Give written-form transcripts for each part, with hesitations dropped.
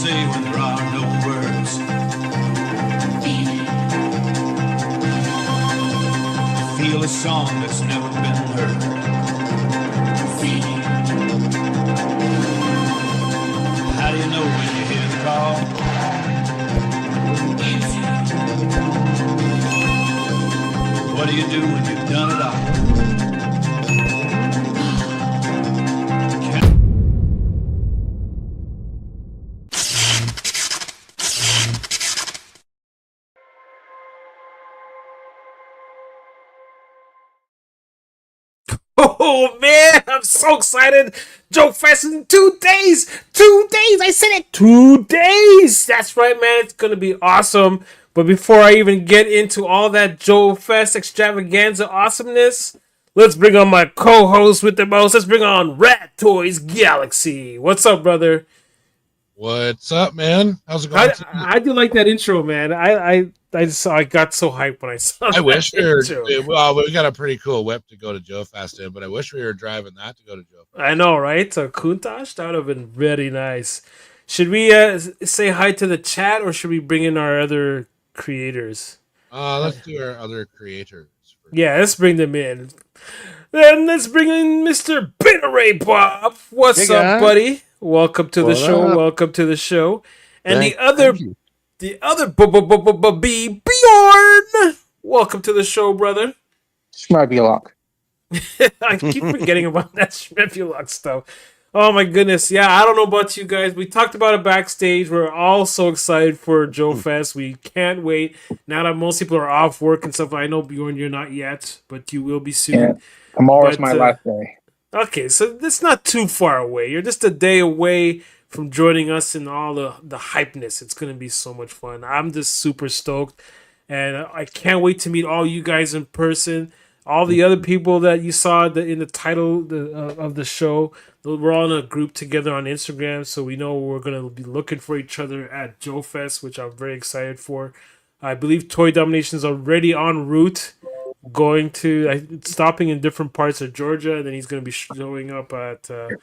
say when there are no words. Feel a song that's never been heard. How do you know when you hear the call? What do you do when you've done it all? Oh man, I'm so excited! Joefest in 2 days! 2 days! I said it! 2 days! That's right, man. It's gonna be awesome. But before I even get into all that Joefest extravaganza awesomeness, let's bring on my co-host with the most. Let's bring on Radtoyz Galaxy. What's up, brother? What's up, man? How's it going? How do you like that intro, man? I got so hyped when I saw. I wish we were. intro. Well, we got a pretty cool whip to go to Joefest in, but I wish we were driving that to go to Joefest. I know, right? So Countach, that would have been really nice. Should we say hi to the chat, or should we bring in our other creators? Let's do our other creators. Yeah, let's bring them in. Then let's bring in Mr. Bitteray Bob. What's Hey, up, guys. buddy? Welcome to the What show. up? Welcome to the show. And Thank you. the other Bjorn. Welcome to the show, brother. Schmabulok. I keep forgetting about that Schmepulok stuff. Oh my goodness. Yeah, I don't know about you guys. We talked about it backstage. We're all so excited for Joefest. We can't wait. Now that most people are off work and stuff, I know, Bjorn, you're not yet, but you will be soon. Yeah. Tomorrow's But, my last day. Okay, so it's not too far away. You're just a day away from joining us in all the hypeness. It's going to be so much fun. I'm just super stoked, and I can't wait to meet all you guys in person. All the other people that you saw in the title of the show, we're all in a group together on Instagram, so we know we're going to be looking for each other at Joefest, which I'm very excited for. I believe Toy Domination is already en route, going to stopping in different parts of Georgia, and then he's going to be showing up at the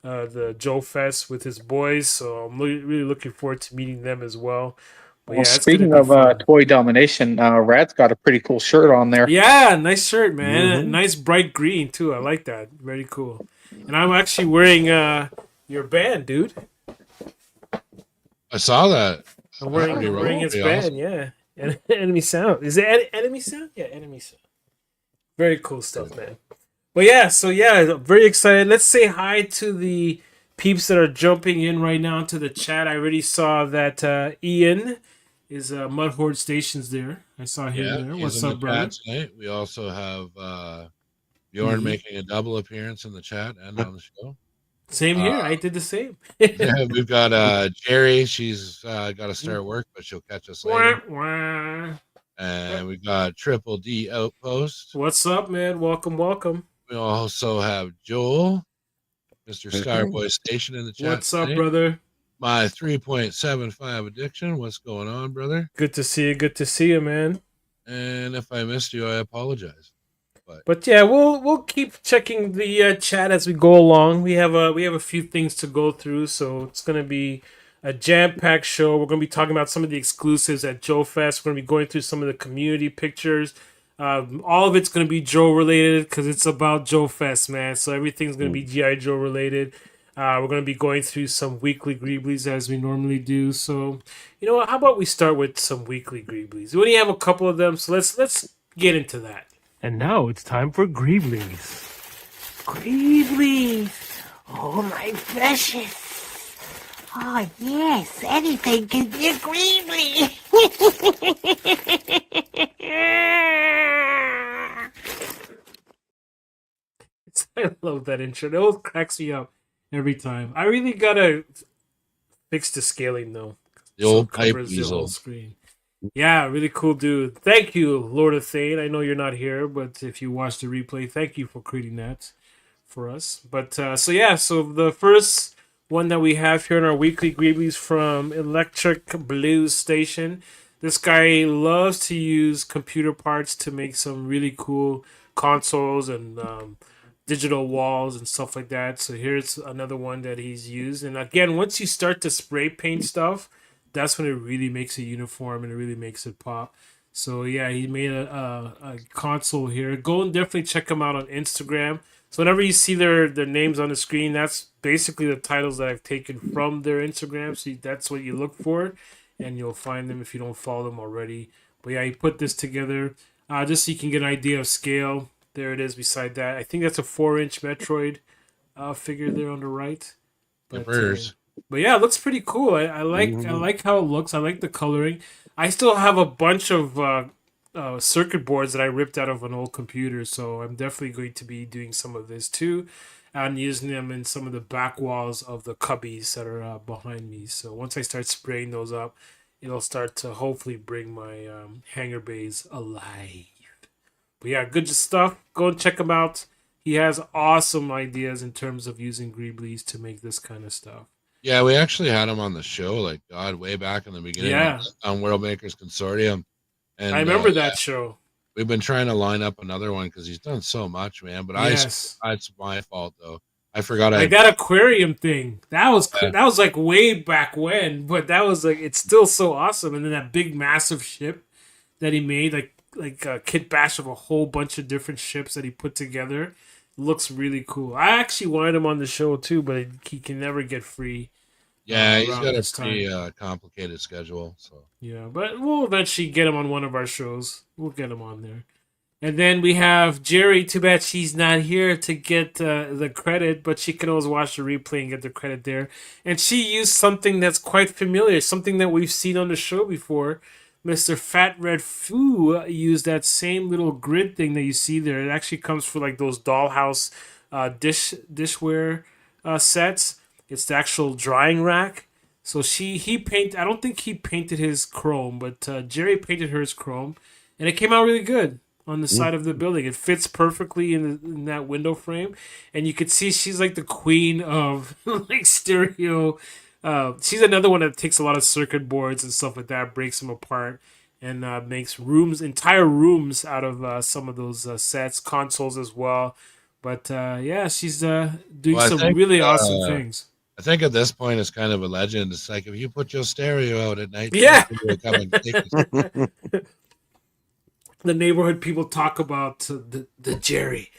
Joefest with his boys. So I'm really looking forward to meeting them as well. But Well, yeah, it's speaking gonna be of fun. toy domination, Rad's got a pretty cool shirt on there. Yeah, nice shirt, man. Mhm. Nice bright green too. I like that. Very cool. And I'm actually wearing your band, dude. I saw that. I'm wearing his band. Awesome. Yeah. Enemy Sound. Is it Enemy Sound? Yeah, Enemy Sound. Very cool stuff, man. But yeah, so yeah, very excited. Let's say hi to the peeps that are jumping in right now to the chat. I already saw that Ian is Mud Horde Stations there. I saw him Yeah, there. he's What's in up, the brother? chat tonight. We also have Bjorn Mhm. making a double appearance in the chat and on the show. Same here. I did the same. Yeah, we've got Jerry. She's got to start work, but she'll catch us later. Wah, wah. And we've got Triple D Outpost. What's up, man? Welcome, welcome. We also have Joel, Mr. Starboy Station in the chat. What's up, tonight. brother? My 3.75 addiction. What's going on, brother? Good to see you. Good to see you, man. And if I missed you, I apologize. But yeah, we'll keep checking the chat as we go along. We have a few things to go through, so it's gonna be a jam-packed show. We're gonna be talking about some of the exclusives at Joefest. We're gonna be going through some of the community pictures. All of it's gonna be Joe related because it's about Joefest, man. So everything's gonna be GI Joe related. We're gonna be going through some weekly greeblies as we normally do. So you know what? How about we start with some weekly greeblies? We only have a couple of them, so let's get into that. And now it's time for greeblies. Greeblies! Oh, my precious! Oh, yes, anything can be a greebly! I love that intro. It always cracks me up every time. I really gotta fix the scaling though. The old it pipe covers the whole weasel. screen. Yeah, really cool dude. Thank you, Lord of Thane. I know you're not here, but if you watch the replay, thank you for creating that for us. But so the first one that we have here in our weekly greeblies from Electric Blues Station. This guy loves to use computer parts to make some really cool consoles and digital walls and stuff like that. So here's another one that he's used. And again, once you start to spray paint stuff, that's when it really makes it uniform and it really makes it pop. So yeah, he made a console here. Go and definitely check him out on Instagram. So whenever you see their names on the screen, that's basically the titles that I've taken from their Instagram. So that's what you look for, and you'll find them if you don't follow them already. But yeah, he put this together just so you can get an idea of scale. There it is beside that. I think that's a 4-inch Metroid figure there on the right. But yeah, it looks pretty cool. I like how it looks. I like the coloring. I still have a bunch of circuit boards that I ripped out of an old computer, so I'm definitely going to be doing some of this too, and using them in some of the back walls of the cubbies that are behind me. So once I start spraying those up, it'll start to hopefully bring my hangar bays alive. But yeah, good stuff. Go and check him out. He has awesome ideas in terms of using greeblies to make this kind of stuff. Yeah, we actually had him on the show, like God, way back in the beginning. Yeah. On World Makers Consortium. And I remember that show. We've been trying to line up another one because he's done so much, man. But it's my fault though. I forgot. Like that aquarium thing. That was like way back when, but that was like it's still so awesome. And then that big massive ship that he made, like a kit bash of a whole bunch of different ships that he put together, looks really cool. I actually wanted him on the show too, but he can never get free. Yeah, he's got a pretty complicated schedule. So yeah, but we'll eventually get him on one of our shows. We'll get him on there. And then we have Jerry. Too bad she's not here to get the credit, but she can always watch the replay and get the credit there. And she used something that's quite familiar, something that we've seen on the show before. Mr. Fat Red Foo used that same little grid thing that you see there. It actually comes for like those dollhouse dishware sets. It's the actual drying rack. So he painted. I don't think he painted his chrome, but Jerry painted hers chrome, and it came out really good on the side of the building. It fits perfectly in that window frame, and you could see she's like the queen of like stereo. She's another one that takes a lot of circuit boards and stuff like that, breaks them apart, and makes entire rooms out of some of those sets, consoles as well. But yeah, she's doing some really awesome things. I think at this point it's kind of a legend. It's like if you put your stereo out at night, yeah. Come and take it. The neighborhood people talk about the Jerry.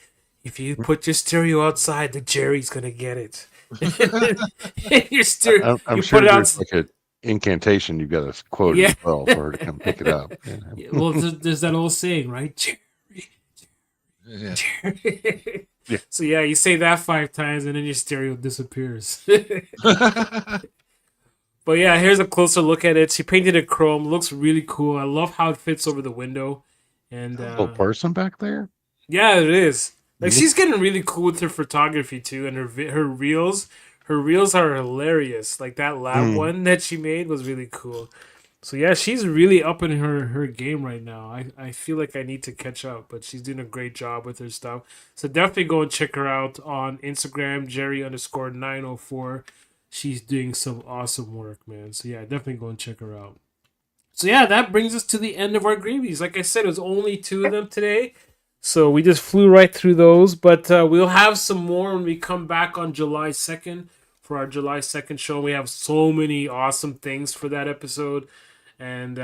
If you put your stereo outside, the Jerry's gonna get it. Your stereo, I'm sure there's like an incantation you've got to quote as well for her to come pick it up. Yeah. Well, there's that old saying, right? Jerry. Jerry. Yeah. So yeah, you say that 5 times and then your stereo disappears. But yeah, here's a closer look at it. She painted it chrome. Looks really cool. I love how it fits over the window. And a little person back there. Yeah, it is. Like she's getting really cool with her photography too, and her reels. Her reels are hilarious. Like that lab one that she made was really cool. So yeah, she's really up in her game right now. I feel like I need to catch up, but she's doing a great job with her stuff. So definitely go and check her out on Instagram, Jerry_904. She's doing some awesome work, man. So yeah, definitely go and check her out. So yeah, that brings us to the end of our greeblies. Like I said, it was only 2 of them today. So we just flew right through those. But we'll have some more when we come back on July 2nd for our July 2nd show. We have so many awesome things for that episode. And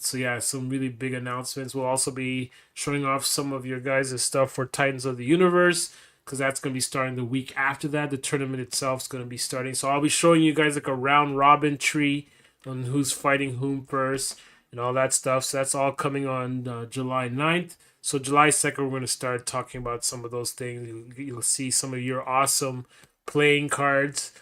so yeah, some really big announcements. We'll also be showing off some of your guys' stuff for Titans of the Universe, because that's going to be starting the week after that. The tournament itself is going to be starting. So I'll be showing you guys like a round robin tree on who's fighting whom first and all that stuff. So that's all coming on July 9th. So July 2nd, we're going to start talking about some of those things. You'll see some of your awesome playing cards.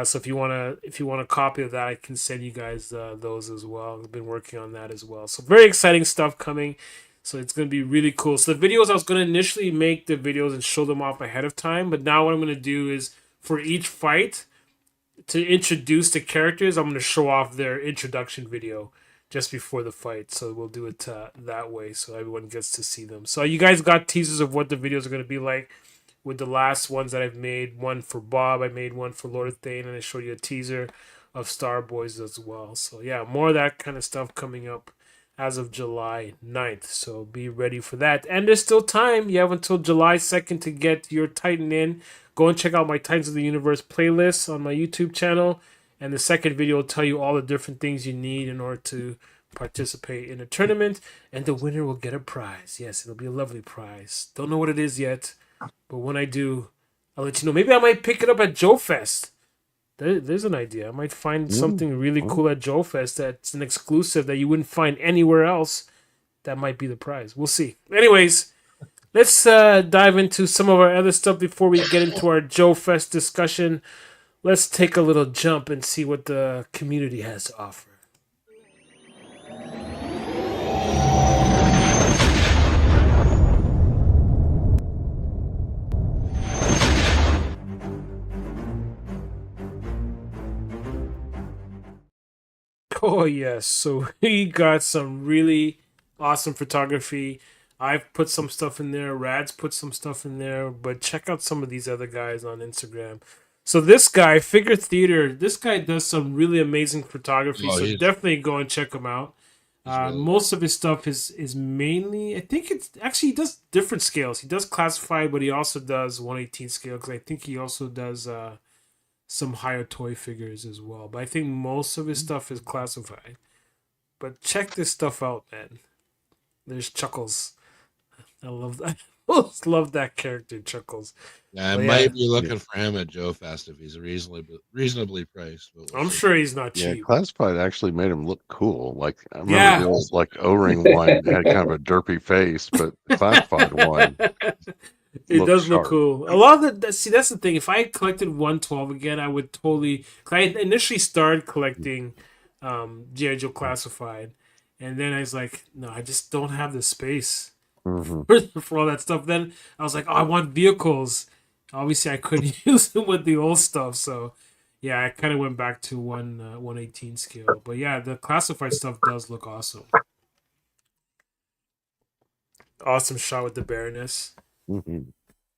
So if you want a copy of that, I can send you guys those as well. I've been working on that as well. So very exciting stuff coming. So it's going to be really cool. So the videos, I was going to initially make the videos and show them off ahead of time. But now what I'm going to do is for each fight, to introduce the characters, I'm going to show off their introduction video just before the fight. So we'll do it that way so everyone gets to see them. So you guys got teasers of what the videos are going to be like with the last ones that I've made. One for Bob, I made one for Lord of Thane, and I showed you a teaser of Star Boys as well. So yeah, more of that kind of stuff coming up as of July 9th. So be ready for that. And there's still time. You have until July 2nd to get your Titan in. Go and check out my Titans of the Universe playlist on my YouTube channel. And the second video will tell you all the different things you need in order to participate in a tournament. And the winner will get a prize. Yes, it'll be a lovely prize. Don't know what it is yet. But when I do, I'll let you know. Maybe I might pick it up at Joefest. There's an idea. I might find something really cool at Joefest that's an exclusive that you wouldn't find anywhere else. That might be the prize. We'll see. Anyways, let's dive into some of our other stuff before we get into our Joefest discussion. Let's take a little jump and see what the community has to offer. Oh, yes. So we got some really awesome photography. I've put some stuff in there. Rad's put some stuff in there. But check out some of these other guys on Instagram. So this guy, Figure Theater, this guy does some really amazing photography. So definitely go and check him out. Most of his stuff is mainly, I think it's actually, he does different scales. He does classified, but he also does 1/18 scale. Because I think he also does some higher toy figures as well. But I think most of his stuff is classified. But check this stuff out, man. There's Chuckles. I love that. I love that character, Chuckles. Yeah, I might be looking for him at Joefest if he's reasonably priced. I'm sure he's not cheap. Yeah, classified actually made him look cool. Like I remember the old like O-ring one had kind of a derpy face, but classified one. It does look cool. A lot of that's the thing. If I collected 112 again, I would totally. I initially started collecting G.I. Joe Classified, and then I was like, no, I just don't have the space for all that stuff. Then I was like, oh, I want vehicles. Obviously, I couldn't use them with the old stuff, so yeah, I kind of went back to 1/18 scale. But yeah, the classified stuff does look awesome. Awesome shot with the Baroness.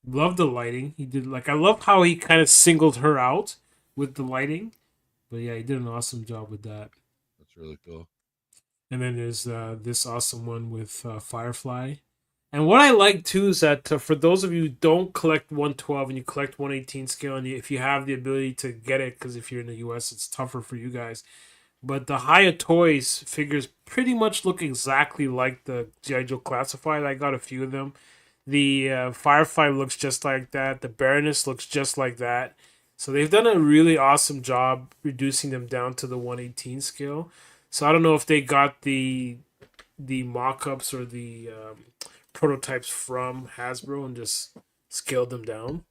Love the lighting. He did I love how he kind of singled her out with the lighting. But yeah, he did an awesome job with that. That's really cool. And then there's this awesome one with Firefly. And what I like too is that for those of you who don't collect 112 and you collect 1/18 scale, and if you have the ability to get it, because if you're in the US, it's tougher for you guys. But the Higher Toys figures pretty much look exactly like the G.I. Joe Classified. I got a few of them. The Firefly looks just like that. The Baroness looks just like that. So they've done a really awesome job reducing them down to the 1/18 scale. So I don't know if they got the mock-ups or the prototypes from Hasbro and just scaled them down.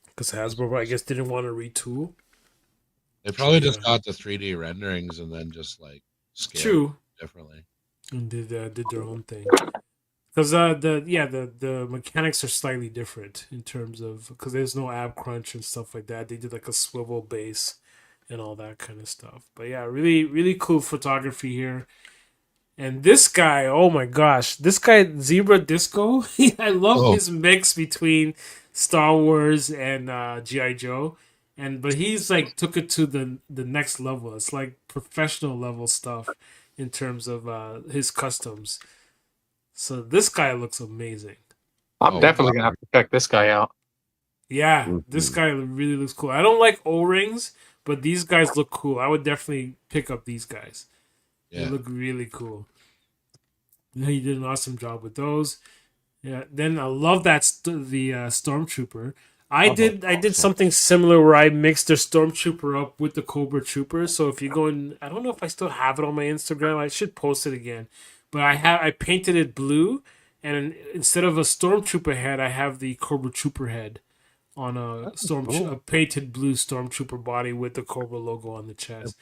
Because Hasbro, I guess, didn't want to retool. They probably just got the 3D renderings and then just scaled differently. And did their own thing. Because the mechanics are slightly different in terms of, because there's no ab crunch and stuff like that. They did a swivel base and all that kind of stuff. But yeah, really, really cool photography here. And this guy, oh my gosh, this guy, Zebra Disco, I love his mix between Star Wars and G.I. Joe. But he's took it to the next level. It's like professional level stuff in terms of his customs. So this guy looks amazing. I'm definitely gonna have to check this guy out. Yeah, this guy really looks cool. I don't like O-rings, but these guys look cool. I would definitely pick up these guys. They look really cool. Yeah, he did an awesome job with those. Yeah, then I love that the Stormtrooper. I did something similar where I mixed the Stormtrooper up with the Cobra Trooper. So if you go in, I don't know if I still have it on my Instagram. I should post it again. But I painted it blue, and instead of a Stormtrooper head, I have the Cobra Trooper head on a painted blue Stormtrooper body with the Cobra logo on the chest.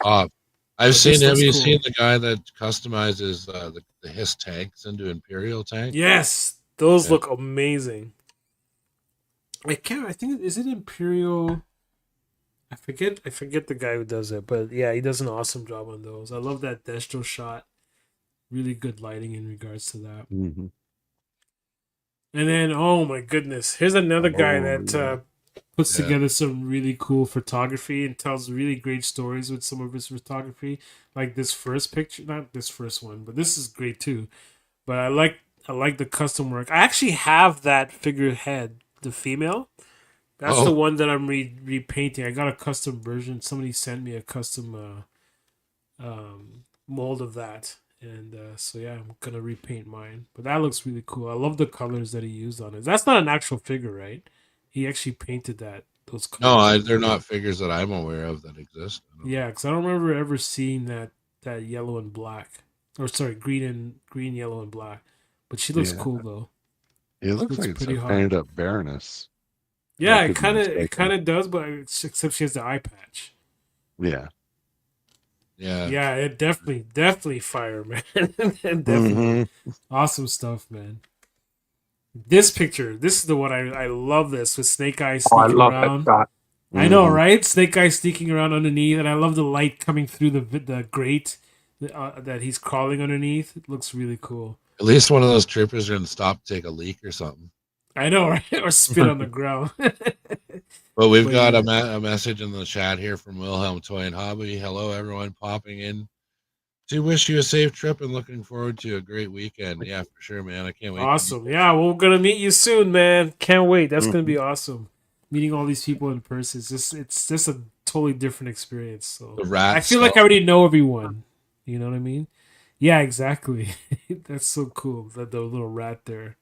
I've seen. Have you seen the guy that customizes his tanks into Imperial tanks? Yes, those look amazing. I think is it Imperial? I forget the guy who does it, but yeah, he does an awesome job on those. I love that Destro shot. Really good lighting in regards to that. And then, oh my goodness, here's another guy that puts together some really cool photography and tells really great stories with some of his photography. Like this first picture, not this first one, but this is great too. But I like the custom work. I actually have that figurehead, the female. That's the one that I'm repainting. I got a custom version. Somebody sent me a custom mold of that, and so yeah, I'm gonna repaint mine. But that looks really cool. I love the colors that he used on it. That's not an actual figure, right? He actually painted that. Those colors. No, they're not figures that I'm aware of that exist. Yeah, because I don't remember ever seeing that yellow and black, or sorry, green, yellow, and black. But she looks cool though. It looks like it's a hot. painted up Baroness. Yeah, it kind of does, but except she has the eye patch. Yeah. Yeah, it definitely fire, man. Definitely awesome stuff, man. This picture, this is the one I love. This with Snake Eyes sneaking around. That shot. I know, right? Snake Eyes sneaking around underneath, and I love the light coming through the grate that he's crawling underneath. It looks really cool. At least one of those troopers are going to stop to take a leak or something. I know, right? Or spit on the ground. But we've got a message in the chat here from Wilhelm Toy and Hobby. Hello, everyone popping in to wish you a safe trip and looking forward to a great weekend. Yeah, for sure, man. I can't wait. Awesome. Yeah, we're going to meet you soon, man. Can't wait. That's going to be awesome. Meeting all these people in person. It's just a totally different experience. So I feel like I already know everyone. You know what I mean? Yeah, exactly. That's so cool. The little rat there.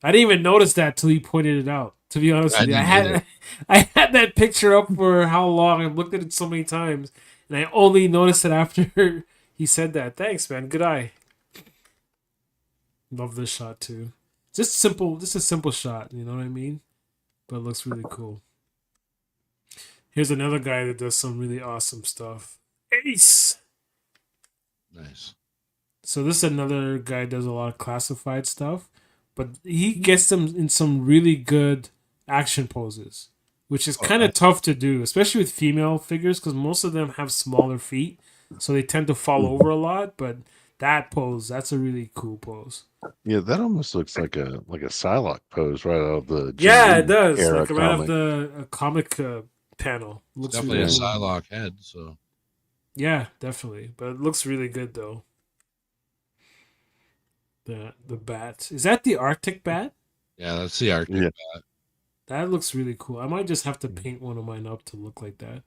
I didn't even notice that till he pointed it out. To be honest with you, I had that picture up for how long? I've looked at it so many times, and I only noticed it after he said that. Thanks, man. Good eye. Love this shot too. Just a simple shot. You know what I mean? But it looks really cool. Here's another guy that does some really awesome stuff. Ace. Nice. So this is another guy that does a lot of classified stuff, but he gets them in some really good action poses, which is kind of tough to do, especially with female figures, because most of them have smaller feet, so they tend to fall over a lot. But that pose, that's a really cool pose. Yeah, that almost looks like a Psylocke pose right out of the it does, like right out of the comic panel. Looks definitely really a Psylocke head, so yeah, definitely. But it looks really good though. The bat, is that the Arctic bat? Yeah, that's the Arctic bat. That looks really cool. I might just have to paint one of mine up to look like that,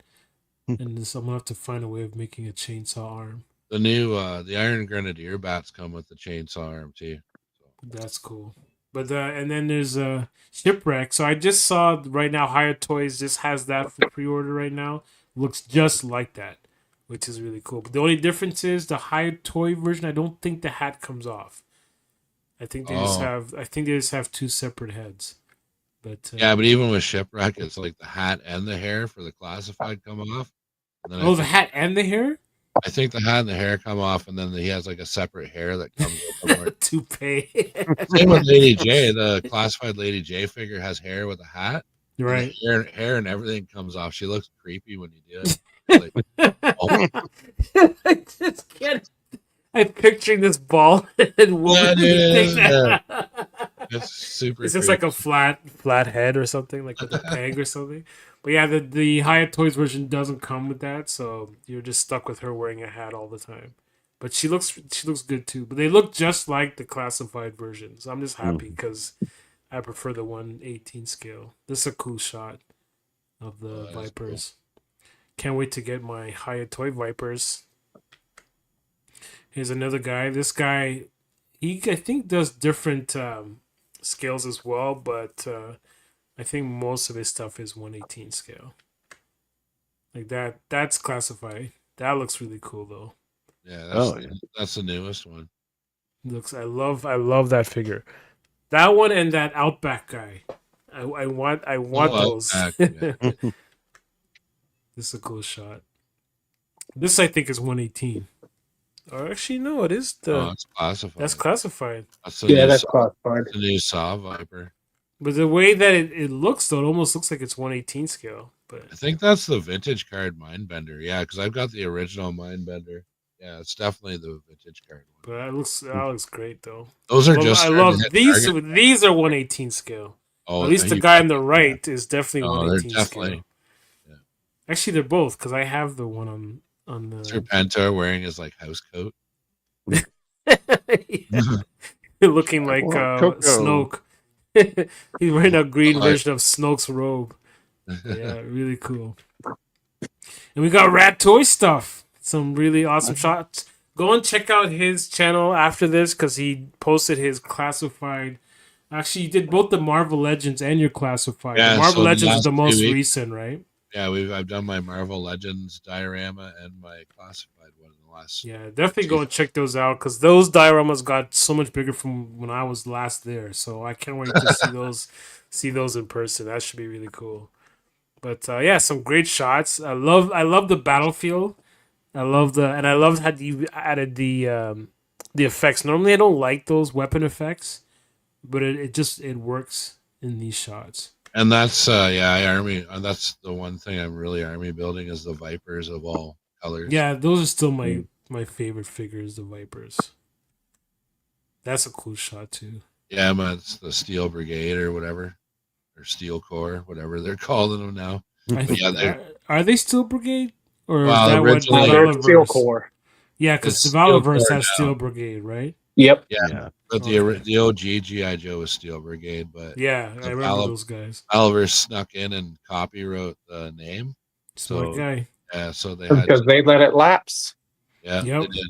and I'm gonna have to find a way of making a chainsaw arm. The new the Iron Grenadier bats come with the chainsaw arm too. So. That's cool. But and then there's a Shipwreck. So I just saw right now Hired Toys just has that for pre-order right now. Looks just like that, which is really cool. But the only difference is the Hired Toy version. I don't think the hat comes off. I think they just have two separate heads. But yeah, but even with Shipwreck, it's like the hat and the hair for the classified come off. The hat and the hair? I think the hat and the hair come off, and then he has like a separate hair that comes up. Toupee. Same with Lady J. The classified Lady J figure has hair with a hat. Right. Hair and everything comes off. She looks creepy when you do it. Like, I just can't. I'm picturing this bald and woman. It's super. It's just like a flat head or something, like with a peg or something. But yeah, the Hired Toys version doesn't come with that, so you're just stuck with her wearing a hat all the time. But she looks good too. But they look just like the classified version, so I'm just happy because I prefer the 1/18 scale. This is a cool shot of the Vipers. Cool. Can't wait to get my Hired Toy Vipers. Here's another guy. This guy, I think does different scales as well, but I think most of his stuff is 1/18 scale. Like that's classified. That looks really cool though. Yeah, that's the newest one. I love that figure. That one and that Outback guy. I want those. Outback, yeah. This is a cool shot. This I think is 1/18. Or actually, no, it is it's classified. That's classified. That's classified. The new Saw Viper. But the way that it looks, though, it almost looks like it's 1/18 scale. But I think that's the vintage card Mindbender. Yeah, because I've got the original Mindbender. Yeah, it's definitely the vintage card one. But that looks great, though. Those are I love these. These are 1/18 scale. Oh, At least the you guy on the definitely- right is definitely Oh, 1/18 they're scale. definitely Actually, they're both because I have the one on the. Serpentor wearing his like house coat. Looking like Coco. Snoke. He's wearing a green Like- version of Snoke's robe. Yeah, really cool. And we got Radtoyz stuff. Some really awesome shots. Go and check out his channel after this because he posted his classified. Actually, you did both the Marvel Legends and your classified. Yeah, the Marvel so the Legends is last the 2 most weeks- recent, right? Yeah, I've done my Marvel Legends diorama and my classified one in the last. Yeah, definitely go and check those out because those dioramas got so much bigger from when I was last there. So I can't wait to see those in person. That should be really cool. But yeah, some great shots. I love the battlefield. I loved how you added the effects. Normally I don't like those weapon effects, but it works in these shots. And that's army. That's the one thing I'm really army building is the Vipers of all colors. Yeah, those are still my favorite figures, the Vipers. That's a cool shot too. Yeah, but it's the Steel Brigade or whatever, or Steel Corps, whatever they're calling them now. Are they still Brigade? Or Well, is that what originally- Develoverse? Steel Core. Yeah, because It's Develoverse Steel has Corps Steel now. Brigade, right? Yep. Yeah, but Okay. the OG GI Joe was Steel Brigade, but Yeah, I remember Develop- those guys. Oliver snuck in and copywrote the name. Smart So guy. yeah, so they had Because they let it lapse. yeah, Yep. they did.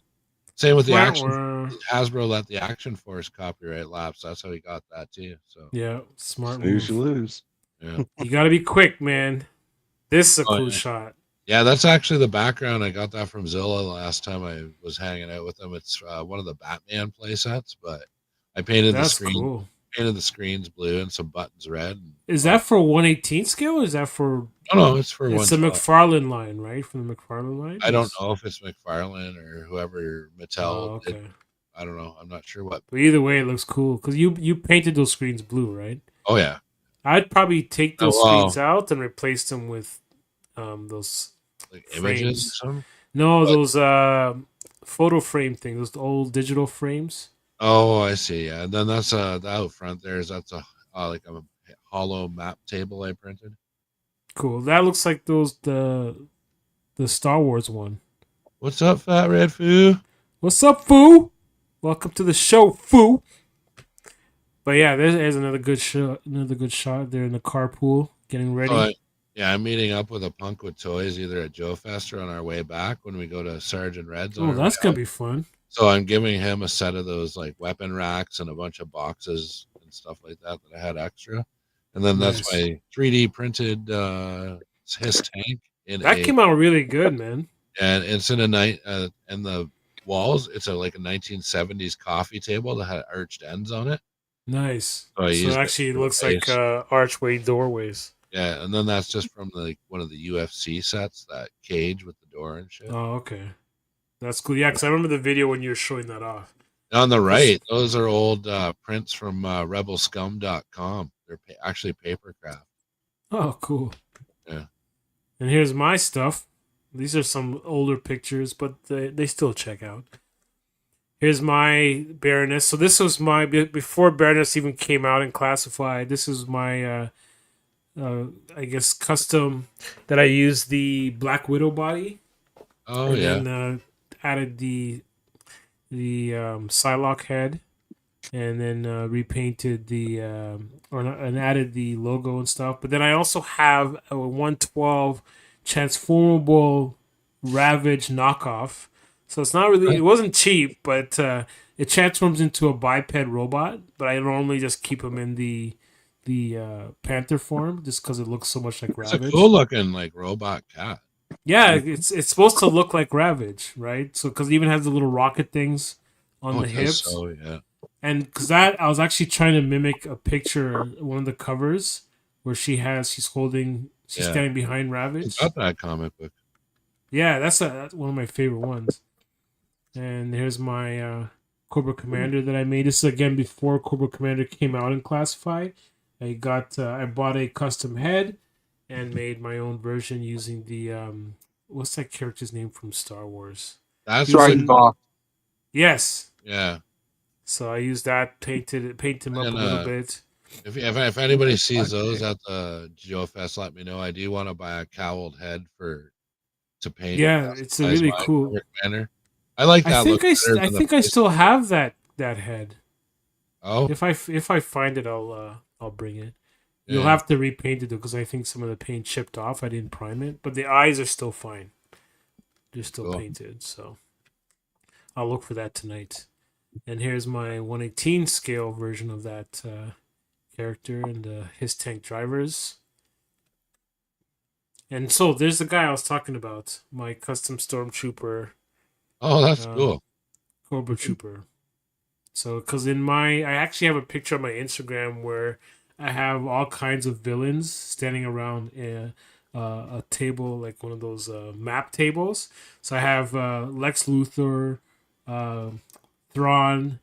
Same with the Wah, action. wah. Hasbro let the Action Force copyright lapse. That's how he got that too. So Yeah, smart Snooze, you move. lose. yeah. You got to be quick, man. This is a Oh, cool yeah. shot. Yeah, that's actually the background. I got that from Zilla last time I was hanging out with them. It's one of the Batman play sets, but I painted That's the screens blue and some buttons red. And, Is that for 1/18 scale? Or is that for? no, it's for It's one. the shot. McFarlane line, right? From the McFarlane line. I don't know if it's McFarlane or whoever Mattel Oh, did. okay. I don't know. I'm not sure what. But either way, it looks cool because you painted those screens blue, right? Oh yeah, I'd probably take those Oh, wow. screens out and replace them with those. like Frames. images or something. No, What? those photo frame things, those old digital frames. Oh, I see. Yeah, and then that's the out front there is that's a like a hollow map table I printed. Cool. That looks like the Star Wars one. What's up, Fat Red Foo? What's up, Foo? Welcome to the show, Foo. But yeah, there's another good shot. Another good shot there in the carpool, getting ready. Yeah, I'm meeting up with a punk with toys either at Joefest or on our way back when we go to Sergeant Red's. on Oh, our that's way gonna out. be fun. So I'm giving him a set of those like weapon racks and a bunch of boxes and stuff like that I had extra. And then that's Nice. my 3D printed his tank in That came out really good, man. and it's in a night in the walls. It's like a 1970s coffee table that had arched ends on it. Nice. Oh, I So used it it actually for looks the like base. archway doorways. Yeah, and then that's just from like one of the UFC sets, that cage with the door and shit. Oh, okay. That's cool. Yeah, because I remember the video when you were showing that off. On the right, those are old prints from rebelscum.com. They're actually paper craft. Oh, cool. Yeah. And here's my stuff. These are some older pictures, but they still check out. Here's my Baroness. So this was my before Baroness even came out and classified. This is my I guess custom that I used the Black Widow body. Oh and yeah. then added the Psylocke head, and then repainted and added the logo and stuff. But then I also have a 112 transformable Ravage knockoff. So it's not really, it wasn't cheap, but it transforms into a biped robot. But I normally just keep him in the Panther form just because it looks so much like It's Ravage. a cool looking like robot cat. Yeah, it's supposed to look like Ravage, right? So because it even has the little rocket things on the it does hips, so, yeah. and because that I was actually trying to mimic a picture, one of the covers where she's Yeah. standing behind I Ravage. got that comic book. Yeah, that's one of my favorite ones. And here's my Cobra Commander that I made. This is again before Cobra Commander came out in Classified. I bought a custom head and made my own version using the what's that character's name from Star Wars? That's Right. Boss. Yes. yeah. So I used that, painted him up And, a little bit. If anybody sees those at the Joefest, let me know. I do want to buy a cowled head to paint. Yeah, it's a As really my cool. commander. I like that look better I than the think I face. still have that head. Oh, If I find it, I'll bring it. You'll yeah. have to repaint it though, because I think some of the paint chipped off. I didn't prime it, but the eyes are still fine. They're still Cool. painted, so I'll look for that tonight. And here's my 118 scale version of that character and his tank drivers. And so there's the guy I was talking about, my custom stormtrooper, Oh, that's um, cool. Cobra Trooper. So, because I actually have a picture on my Instagram where I have all kinds of villains standing around a table, like one of those map tables. So I have Lex Luthor, Thrawn,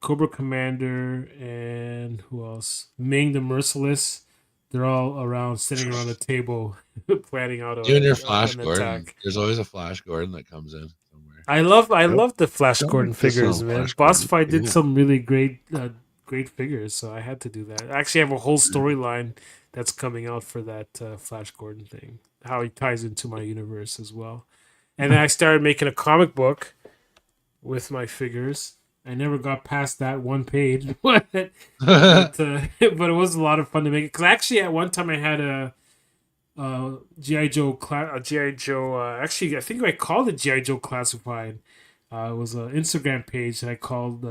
Cobra Commander, and who else? Ming the Merciless. They're all around, sitting around a table, planning out You and your an Flash Gordon. attack. There's always a Flash Gordon that comes in somewhere. I love the Flash Don't Gordon make this figures, sound man. Flash Boss Gordon. Fight did Yeah. some really great figures, so I had to do that. I actually have a whole storyline that's coming out for that Flash Gordon thing. How he ties into my universe as well. And then I started making a comic book with my figures. I never got past that one page, but it was a lot of fun to make it. Because actually, at one time I had a GI Joe GI Joe. Actually, I think I called it GI Joe Classified. It was an Instagram page that I called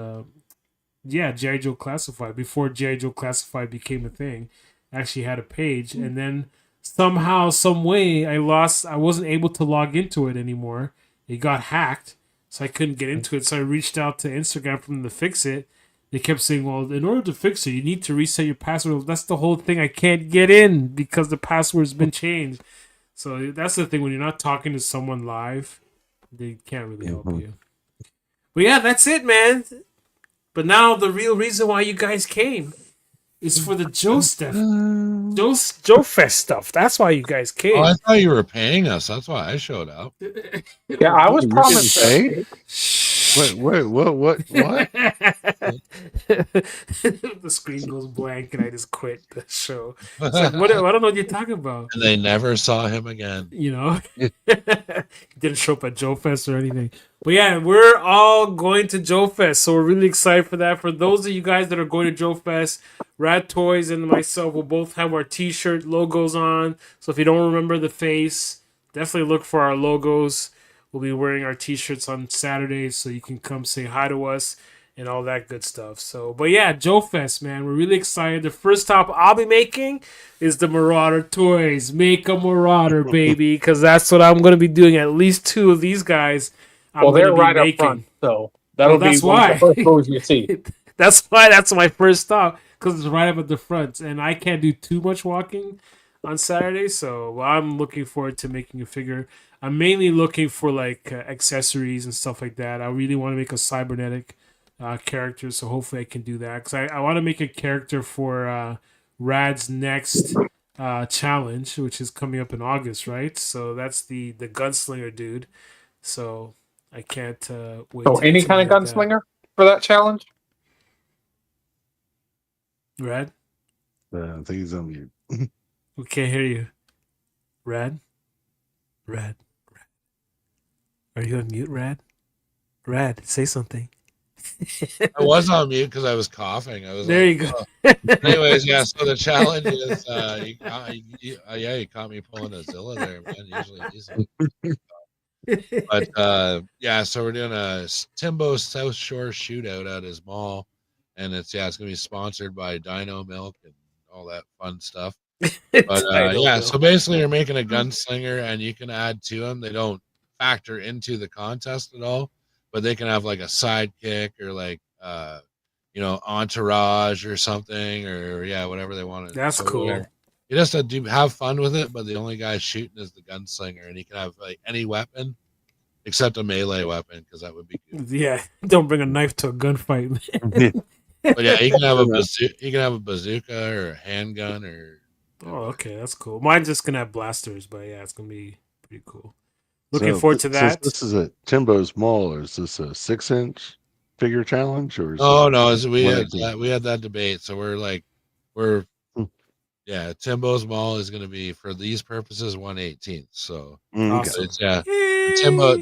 GI Joe Classified before GI Joe Classified became a thing. I actually had a page, and then somehow, some way, I wasn't able to log into it anymore. It got hacked, so I couldn't get into it. So I reached out to Instagram for them to fix it. They kept saying, well, in order to fix it, you need to reset your password. That's the whole thing. I can't get in because the password's been changed. So that's the thing. When you're not talking to someone live, they can't really help you. But yeah, that's it, man. But now the real reason why you guys came is for the Joefest stuff. That's why you guys came. Oh, I thought you were paying us. That's why I showed up. Yeah, I was You're promised getting that. Wait, what? The screen goes blank and I just quit the show. It's like, I don't know what you're talking about. And they never saw him again. You know, he didn't show up at Joefest or anything. But yeah, we're all going to Joefest, so we're really excited for that. For those of you guys that are going to Joefest, Radtoyz and myself will both have our T-shirt logos on. So if you don't remember the face, definitely look for our logos. We'll be wearing our T-shirts on Saturdays, so you can come say hi to us and all that good stuff. So, but yeah, Joefest, man, we're really excited. The first stop I'll be making is the Marauder toys. Make a Marauder, baby, because that's what I'm going to be doing. At least 2 of these guys. Well, they're right up front, so that'll be that's one why. of the first movies you see. That's why that's my first stop, because it's right up at the front, and I can't do too much walking on Saturday, so I'm looking forward to making a figure. I'm mainly looking for like accessories and stuff like that. I really want to make a cybernetic character, so hopefully I can do that, because I want to make a character for Rad's next challenge, which is coming up in August, right? So that's the gunslinger dude. So I can't wait. So any kind of gunslinger for that challenge? Rad? I think he's on mute. We can't hear you. Rad? Are you on mute, Rad? Rad, say something. I was on mute because I was coughing. I was There like, you go. oh. Anyways, yeah. So the challenge is, you caught me pulling a Zilla there, man. Usually easy. But yeah, so we're doing a Timbo South Shore shootout at his mall, and it's gonna be sponsored by Dino Milk and all that fun stuff. But yeah, so basically you're making a gunslinger, and you can add to them. They don't factor into the contest at all, but they can have like a sidekick or like entourage or something, or whatever they want to. That's cool. You just have to have fun with it, but the only guy shooting is the gunslinger, and he can have like any weapon except a melee weapon, because that would be good. Yeah, don't bring a knife to a gunfight. But yeah, he can have a bazooka or a handgun or. Oh, okay, that's cool. Mine's just gonna have blasters, but yeah, it's gonna be pretty cool. Looking forward to that. This is at Timbo's Mall, or is this a 6-inch figure challenge, or is Oh it no, we had 118? we had that debate. So we're Hmm. yeah, Timbo's Mall is going to be for these purposes 118th. So Okay. Awesome. it's yeah. Yay!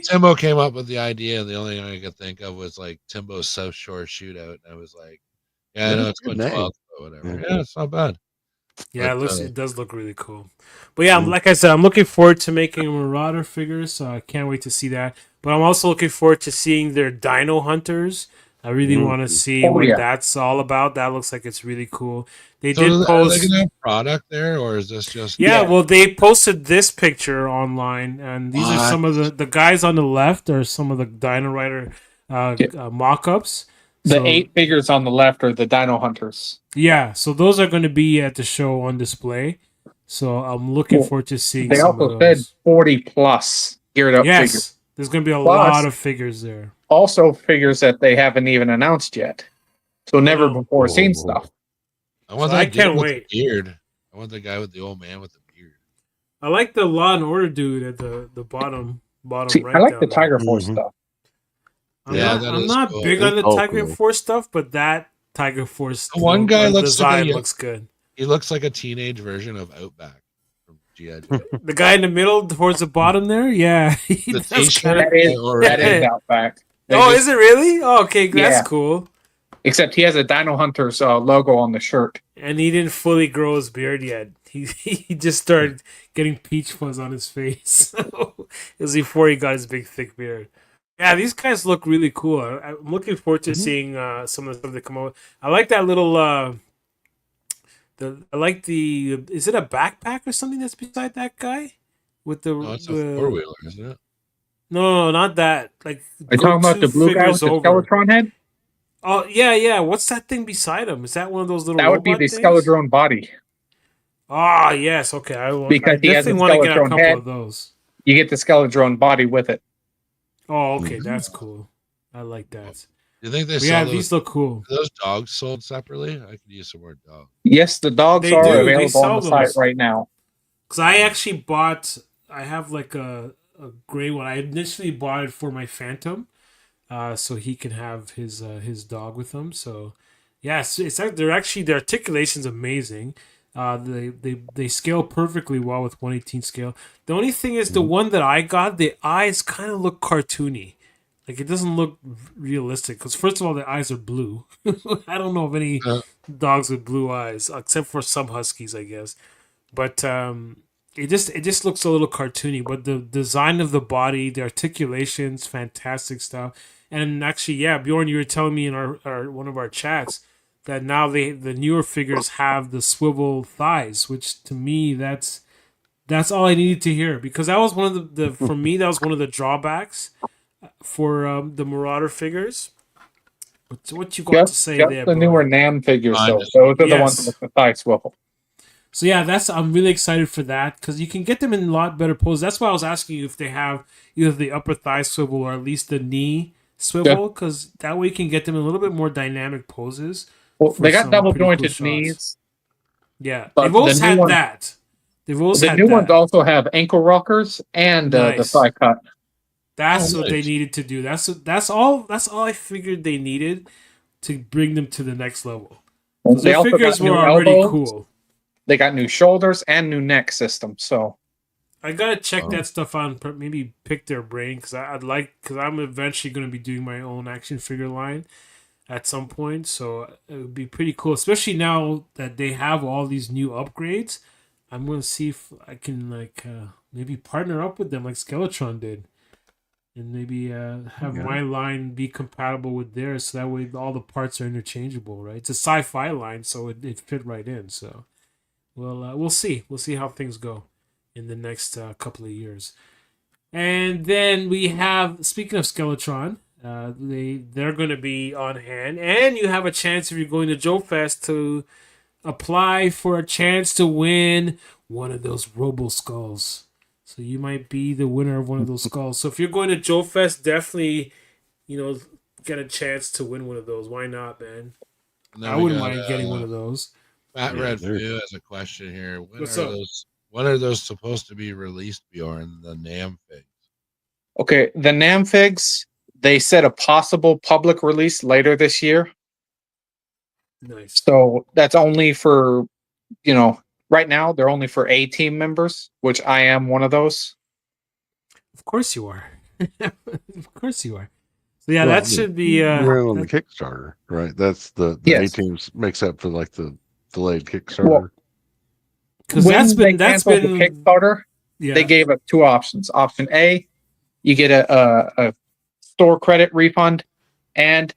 Timbo came up with the idea, and the only thing I could think of was like Timbo's South Shore Shootout. And I was like, yeah, I That know is it's a good going name. 12th, but whatever. Yeah. Yeah, it's not bad. Yeah, But, it does look really cool. But yeah, Mm. like I said, I'm looking forward to making a Marauder figures, so I can't wait to see that. But I'm also looking forward to seeing their Dino Hunters. I really want to see Oh, what yeah. that's all about. That looks like it's really cool. They so did are they post. going to have product there, or is this just Yeah, Yeah. well, they posted this picture online, and these are What? some of the guys on the left are some of the Dino Rider mock-ups. The So 8 figures on the left are the Dino Hunters. yeah, so those are going to be at the show on display. So I'm looking Well, forward to seeing They some of also said those. 40 plus geared up figures. Yes, there's going to be a Plus- lot of figures there. Also, figures that they haven't even announced yet. So never know. before seen Oh. stuff. I want So that I dude can't with wait. the beard. I want the guy with the old man with the beard. I like the Law and Order dude at the bottom See, right. I like down the there. Tiger Force Mhm. stuff. Yeah, that I'm is not cool. big on the It's all Tiger cool. Force stuff, but that Tiger Force The one guy looks like design a- looks good. He looks like a teenage version of Outback from G.I. Joe. The guy in the middle towards the bottom there, yeah. The That's t-shirt kinda- That is Outback. They Oh, just- is it really? Oh, okay, that's Yeah. cool. Except he has a Dino Hunters logo on the shirt. And he didn't fully grow his beard yet. He just started getting peach fuzz on his face. It was before he got his big thick beard. Yeah, these guys look really cool. I'm looking forward to seeing some of the stuff that come out. I like that little. Is it a backpack or something that's beside that guy with the? No, it's a four-wheeler, isn't it? No, not that. Like, Are you talking about two the blue guy with figures the over. Skeletron head? Oh yeah. What's that thing beside him? Is that one of those little? That would be robot the things? Skeletron body. Ah, yes. Okay, I Because he has definitely a want to get a Skeletron couple head. of those. You get the Skeletron body with it. Oh, okay, that's cool. I like that. Do you think they But sell yeah, those, these look cool. are those dogs sold separately? I could use some more dogs. Yes, the dogs They are do. They available sell on the site those. right now. Because I actually bought. I have like a gray one. I initially bought it for my Phantom, so he can have his dog with him. So, yes, they're actually the articulation's amazing. They scale perfectly well with 1/18 scale. The only thing is the one that I got, the eyes kind of look cartoony. Like, it doesn't look realistic. Because first of all, the eyes are blue. I don't know of any dogs with blue eyes, except for some huskies, I guess. But it just looks a little cartoony. But the design of the body, the articulations, fantastic stuff. And actually, yeah, Bjorn, you were telling me in our one of our chats that now the newer figures have the swivel thighs, which to me that's all I needed to hear, because that was one of the for me that was one of the drawbacks for the Marauder figures. What you got to say Just there? the bro? newer NAM figures, though. Just- Those are the Yes. ones with the thigh swivel. So yeah, I'm really excited for that, because you can get them in a lot better poses. That's why I was asking you if they have either the upper thigh swivel or at least the knee swivel, because that way you can get them in a little bit more dynamic poses. Well, For they got some double pretty cool jointed shots. knees. Yeah, But they've always the new had one- that. They've always The had new that. ones also have ankle rockers and the Nice. thigh cut. That's Oh, what they nice. needed to do. That's all I figured they needed to bring them to the next level. Because They their also figures got new were already elbows. cool. They got new shoulders and new neck system. So I gotta check Oh. that stuff out and maybe pick their brain, because because I'm eventually gonna be doing my own action figure line at some point. So it would be pretty cool, especially now that they have all these new upgrades. I'm gonna see if I can maybe partner up with them like Skeletron did, and maybe have Yeah. my line be compatible with theirs, so that way all the parts are interchangeable. Right? It's a sci-fi line, so it fit right in. So we'll see. We'll see how things go in the next couple of years. And then we have, speaking of Skeletron, they're going to be on hand, and you have a chance if you're going to Joefest to apply for a chance to win one of those Robo Skulls. So you might be the winner of one of those skulls. So if you're going to Joefest, definitely, get a chance to win one of those. Why not, man? And then I we wouldn't got, mind getting one of those. Matt Yeah, Red they're- has a question here. What's up? When are those supposed to be released, Bjorn? The NAM figs. okay, the NAM figs, they said a possible public release later this year. Nice. So that's only for, right now they're only for A team members, which I am one of those. Of course you are. Of course you are. So yeah, Well, that should be. You're in on the that- Kickstarter, right? That's the Yes. A teams makes up for like the delayed Kickstarter. Well, Because when that's they been canceled the Kickstarter, yeah. they gave us two options. Option A, you get a store credit refund, and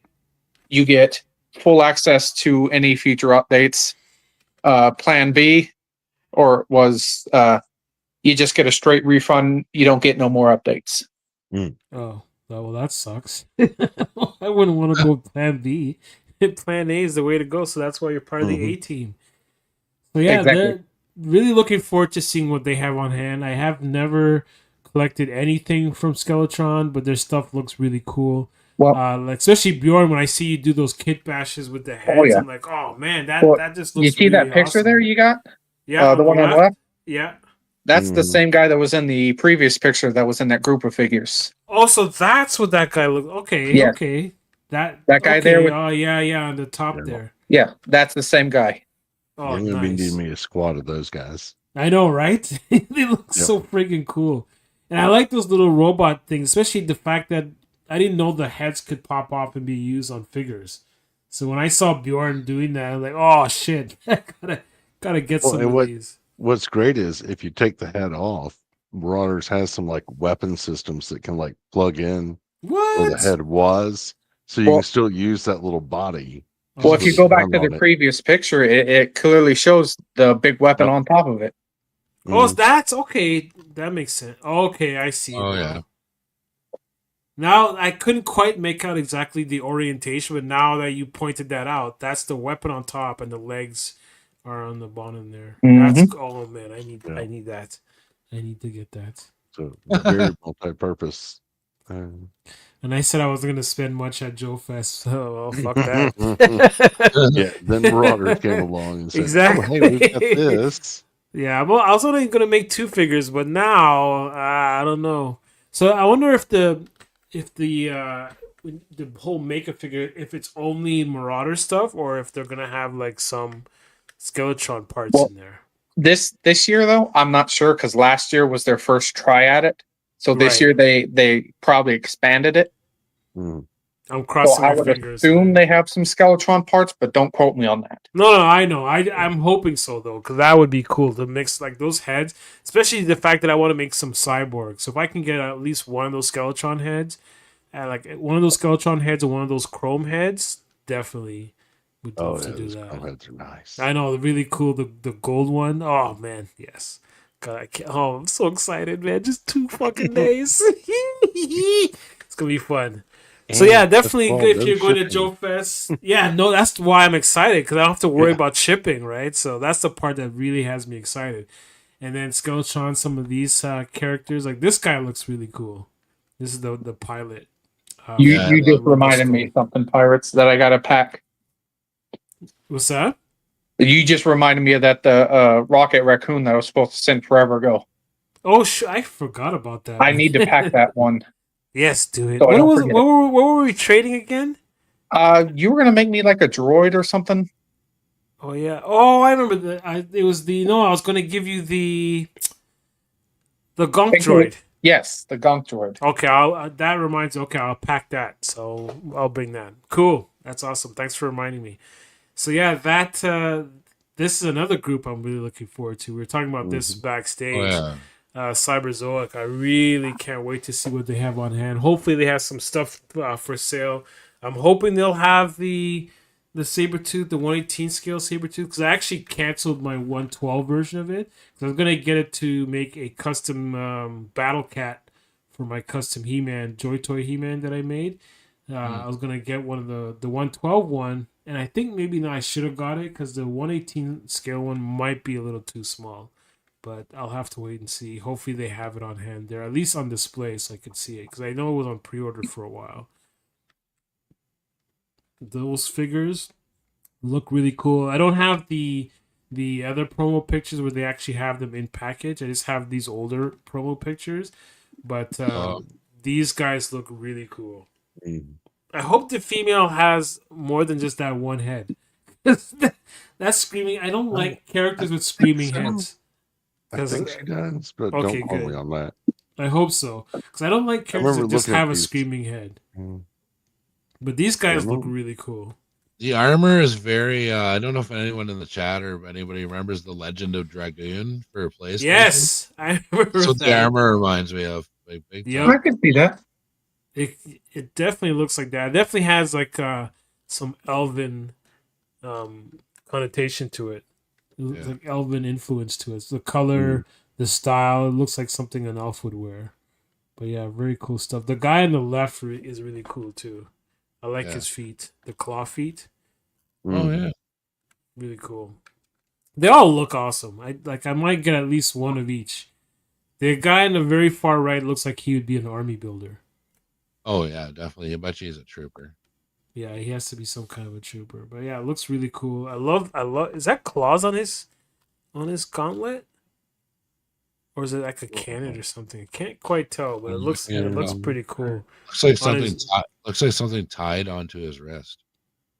you get full access to any future updates. Plan B, was you just get a straight refund. You don't get no more updates. Oh, well, that sucks. I wouldn't want to go Plan B. Plan A is the way to go. So that's why you're part of the A team. So yeah, Exactly. they're really looking forward to seeing what they have on hand. I have never collected anything from Skeletron, but their stuff looks really cool. Well, Like, especially Bjorn, when I see you do those kit bashes with the heads, yeah. I'm like, oh man, that just looks. You see really that picture awesome. there you got? Yeah, The one on the left. Yeah. That's the Mhm. same guy that was in the previous picture that was in that group of figures. Oh, so that's what that guy looked. Okay, Yeah. okay. That guy there with- Oh yeah, on the top Yeah. there. Yeah, that's the same guy. Oh, You're gonna be nice. needing me a squad of those guys. I know, right? They look so freaking cool. And I like those little robot things, especially the fact that I didn't know the heads could pop off and be used on figures. So when I saw Bjorn doing that, I was like, oh shit, gotta get Well, some and of what- these. What's great is if you take the head off, Marauders has some like weapon systems that can like plug in where the What? head was, so you Well- can still use that little body. Well, if you go back to on the it. previous picture, it clearly shows the big weapon Yep. on top of it. Oh, Mhm. that's okay. That makes sense. Okay, I see. Oh, now. yeah. Now I couldn't quite make out exactly the orientation, but now that you pointed that out, that's the weapon on top, and the legs are on the bottom there. Mhm. That's oh man, I need that. I need to get that. So very multi-purpose. And I said I wasn't gonna spend much at Joefest, so well, fuck that. Yeah, then Marauders came along and said, Exactly. "Oh, hey, we've got this." Yeah, well, I was only gonna make 2 figures, but now I don't know. So I wonder if the whole make a figure, if it's only Marauder stuff, or if they're gonna have like some Skeletron parts in there. This year though, I'm not sure because last year was their first try at it. So this Right. year they probably expanded it. Mm. I'm So crossing I my would fingers. assume they have some Skeletron parts, but don't quote me on that. No, I know. I'm hoping so though, because that would be cool to mix like those heads, especially the fact that I want to make some cyborgs. So if I can get at least one of those Skeletron heads, and like one of those Skeletron heads or one of those Chrome heads, definitely would Oh, love yeah, to do those that. heads are nice. I know, really cool. The gold one. Oh man, yes. God, I can't. Oh, I'm so excited, man! Just 2 fucking days. It's gonna be fun. So yeah, definitely well, good if no you're going to shipping. Joe Fest. Yeah, no, that's why I'm excited because I don't have to worry Yeah. about shipping, right? So that's the part that really has me excited. And then Skeletron, some of these characters, like this guy looks really cool. This is the pilot. You Yeah, you just Rumble reminded Skull. me of something, Pirates, that I got to pack. What's that? You just reminded me of that the Rocket Raccoon that I was supposed to send forever ago. Oh, I forgot about that. I need to pack that one. Yes, do it. So I What don't was forget. what were we trading again? You were gonna make me like a droid or something. Oh yeah. Oh, I remember that. It was the no. I was going to give you the Gonk Big droid. Yes, the Gunk droid. Okay, that reminds me. Okay, I'll pack that. So I'll bring that. Cool. That's awesome. Thanks for reminding me. So yeah, that this is another group I'm really looking forward to. We were talking about this backstage. Oh, yeah. Cyberzoic. I really can't wait to see what they have on hand. Hopefully, they have some stuff for sale. I'm hoping they'll have the Sabretooth, the 118 scale Sabretooth, because I actually canceled my 112 version of it. Because I was going to get it to make a custom Battle Cat for my custom He-Man, Joy Toy He-Man that I made. I was going to get one of the 112 one, and I think maybe now I should have got it because the 118 scale one might be a little too small. But I'll have to wait and see. Hopefully they have it on hand there, at least on display so I can see it. Because I know it was on pre-order for a while. Those figures look really cool. I don't have the other promo pictures where they actually have them in package. I just have these older promo pictures. But these guys look really cool. Mm. I hope the female has more than just that one head. That's screaming. I don't like characters with screaming heads. I think she does, but don't Okay, quote me good. on that. I hope so, because I don't like I characters remember that just looking at have a these. screaming head. Mm. But these I guys look remember- really cool. The armor is very. I don't know if anyone in the chat or anybody remembers the Legend of Dragoon for PlayStation. Yes, I remember That's what the that. armor reminds me of. Like, big Yep. time. I can see that. It definitely looks like that. It definitely has like some elven connotation to it. Yeah. Like elven influence to it. The color, the style, it looks like something an elf would wear. But yeah, very cool stuff. The guy on the left is really cool too. I like Yeah. his feet, the claw feet. Oh yeah. Really cool. They all look awesome. I might get at least one of each. The guy on the very far right looks like he would be an army builder. Oh yeah, definitely. I bet he's a trooper. Yeah, he has to be some kind of a trooper. But yeah, it looks really cool. I love is that claws on his gauntlet? Or is it like a cannon or something? I can't quite tell, but it looks pretty cool. Looks like On something. his- Looks like something tied onto his wrist.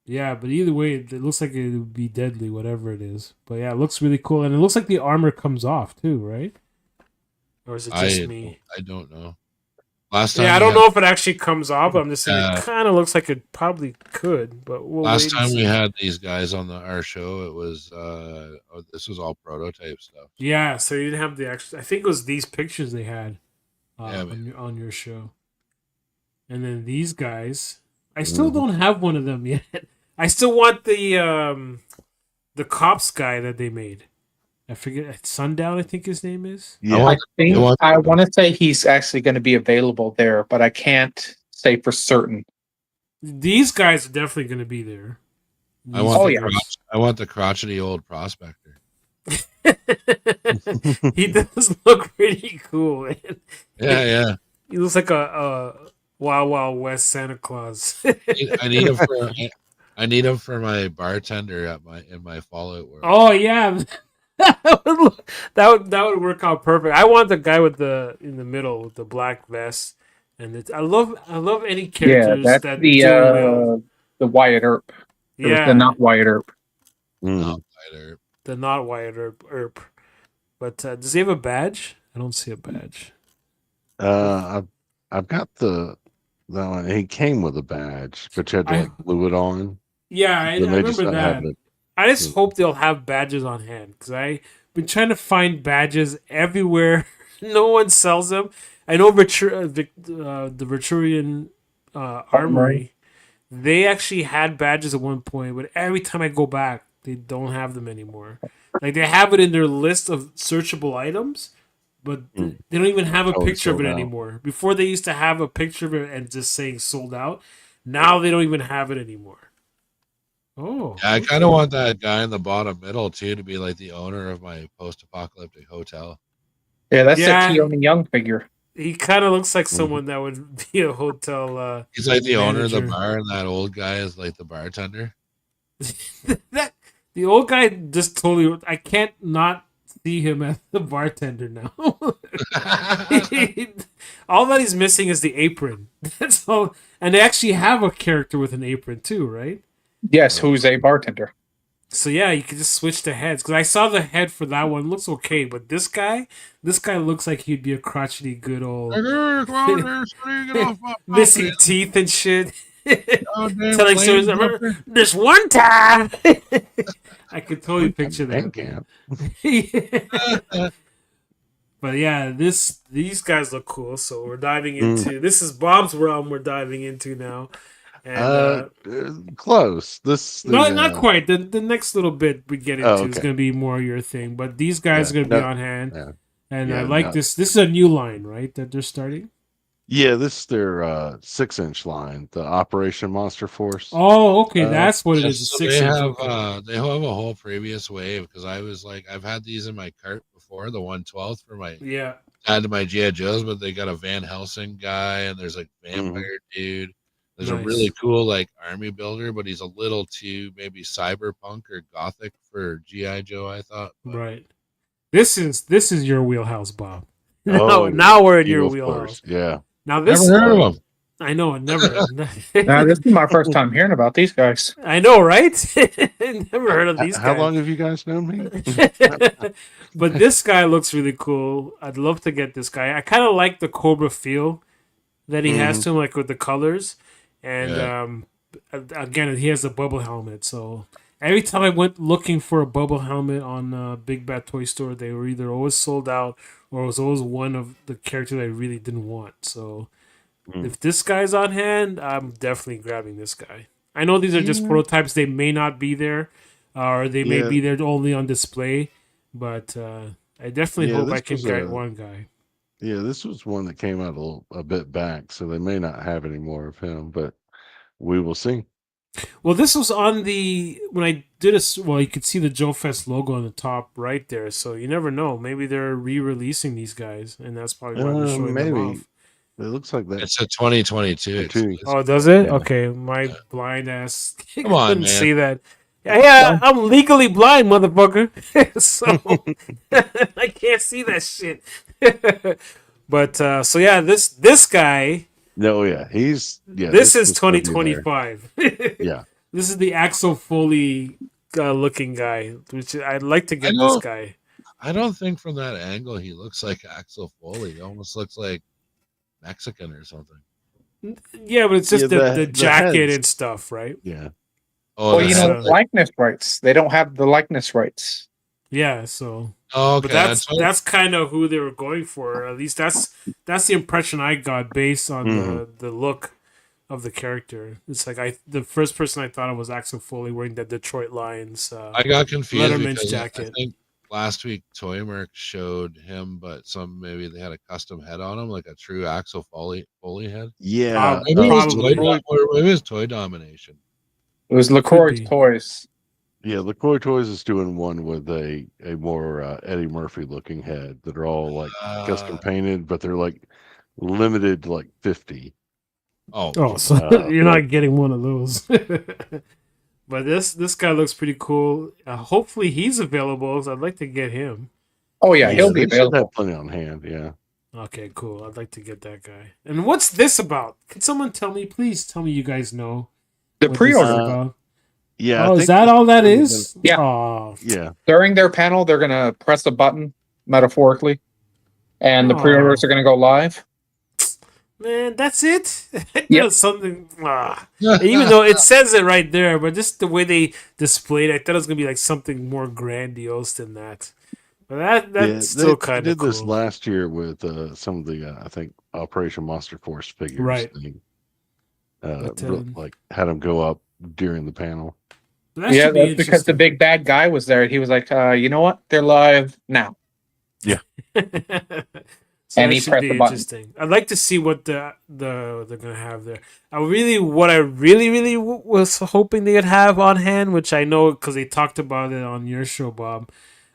Yeah, but either way, it looks like it would be deadly, whatever it is. But yeah, it looks really cool, and it looks like the armor comes off too, right? Or is it just me? I don't know. Last time. Yeah, I don't know if it actually comes off, but I'm just saying Yeah. it kind of looks like it probably could. But we'll Last wait and time we see. had these guys on our show, it was this was all prototype stuff. Yeah, so you didn't have the actual. I think it was these pictures they had Yeah, on your show. And then these guys, I still don't have one of them yet. I still want the cops guy that they made. I forget Sundown. I think his name is. Yeah. I want to say he's actually going to be available there, but I can't say for certain. These guys are definitely going to be there. I want Oh, the yeah. I want the crotchety old prospector. He does look pretty cool, man. Yeah. He looks like a Wild Wild West Santa Claus. I need him for I need him for my bartender in my Fallout world. Oh yeah, that would work out perfect. I want the guy in the middle with the black vest, and I love any Yeah, characters that's that do well. the Wyatt Earp. It was the not Wyatt Earp. Mm. the not Wyatt Earp. But does he have a badge? I don't see a badge. I've got that one. He came with a badge, but you had to glue it on. Yeah, I Then they just remember not that. having it. I just hope they'll have badges on hand because I've been trying to find badges everywhere. No one sells them. I know the Vitruvian Armory, they actually had badges at one point, but every time I go back, they don't have them anymore. Like they have it in their list of searchable items, but they don't even have a picture of it anymore. Before they used to have a picture of it and just saying sold out. Now they don't even have it anymore. Oh, yeah, I kind of want that guy in the bottom middle too to be like the owner of my post-apocalyptic hotel. Yeah, that's a Keone Young figure. He kind of looks like someone that would be a hotel. He's like the owner of the manager. bar, and that old guy is like the bartender. The old guy just totally. I can't not see him as the bartender now. All that he's missing is the apron. That's all. And they actually have a character with an apron too, right? Yes, who's a bartender. So yeah, you can just switch the heads. Because I saw the head for that one. Looks okay, but this guy looks like he'd be a crotchety good old missing teeth and shit. Telling stories. This one time, I could totally picture that. But yeah, these guys look cool. So we're diving into this is Bob's realm. We're diving into now. And, close. Not quite. The next little bit we get into is going to be more your thing. But these guys are going to be on hand. Yeah. And I like this. This is a new line, right? That they're starting. Yeah, this is their 6-inch line, the Operation Monster Force. Oh, okay, that's what it is. So they have a whole previous wave because I was like, I've had ththese in my cart before, the 112th for my add to my GI Joes, but they got a Van Helsing guy and there's like vampire dude. There's a really cool like army builder, but he's a little too maybe cyberpunk or gothic for GI Joe. I thought. Right. This is your wheelhouse, Bob. Oh, now we're in your wheelhouse. Yeah. Now this never heard of him. I know, never. Now, this is my first time hearing about these guys. I know, right? Never heard of these How guys. long have you guys known me? But this guy looks really cool. I'd love to get this guy. I kind of like the Cobra feel that he has to him, like with the colors. And again, he has a bubble helmet. So every time I went looking for a bubble helmet on Big Bad Toy Store, they were either always sold out or it was always one of the characters I really didn't want. So if this guy's on hand, I'm definitely grabbing this guy. I know these are just prototypes. They may not be there, or they may be there only on display. But I definitely hope I can get one guy. Yeah, this was one that came out a bit back, so they may not have any more of him, but we will see. Well, this was on when I did you could see the Joefest logo on the top right there, so you never know. Maybe they're re-releasing these guys, and that's probably why they're showing them off. It looks like that. It's a 2022. Oh, does it? Yeah. Okay, my blind ass Come on, couldn't man. see that. Yeah, I'm legally blind, motherfucker. So I can't see that shit. But so yeah, this guy. No, yeah, This is 2025. Yeah, This is the Axel Foley looking guy, which I'd like to get this guy. I don't think from that angle he looks like Axel Foley. He almost looks like Mexican or something. Yeah, but it's just the jacket heads. and stuff, right? yeah. Oh, Well, that's- likeness rights. They don't have the likeness rights. Yeah, so oh, okay. but that's kind of who they were going for. At least that's the impression I got based on the look of the character. It's like the first person I thought of was Axel Foley wearing the Detroit Lions. I got confused Letterman's because jacket. I think last week Toymark showed him, but maybe they had a custom head on him, like a true Axel Foley head. Yeah, Maybe Probably. it was toy domination. It was Could LaCroix's be. Toys. yeah. LaCroix Toys is doing one with a more Eddie Murphy looking head that are all like custom painted, but they're like limited to like 50. Oh, so you're not getting one of those. But this guy looks pretty cool. Hopefully he's available. So I'd like to get him. Oh yeah, he'll be they should available. have plenty on hand. Yeah. Okay, cool. I'd like to get that guy. And what's this about? Can someone tell me? Please tell me you guys know. The what this is pre-order about. Yeah. Oh, is that all that is? Yeah. Oh, Yeah. during their panel, they're gonna press a button, metaphorically, and the Aw. pre-orders are gonna go live. man, that's it. Yep. You know, something. Even though it says it right there, but just the way they displayed it, I thought it was gonna be like something more grandiose than that. But that's still kind of did cool. this last year with some of the I think Operation Monster Force figures. Right. They, like had them go up during the panel. But that Yeah, should be that's because the interesting. big bad guy was there. He was like, you know what? They're live now. So And that he should pressed be the button. interesting. I'd like to see what they're gonna have there. What I really was hoping they'd have on hand, which I know because they talked about it on your show, Bob.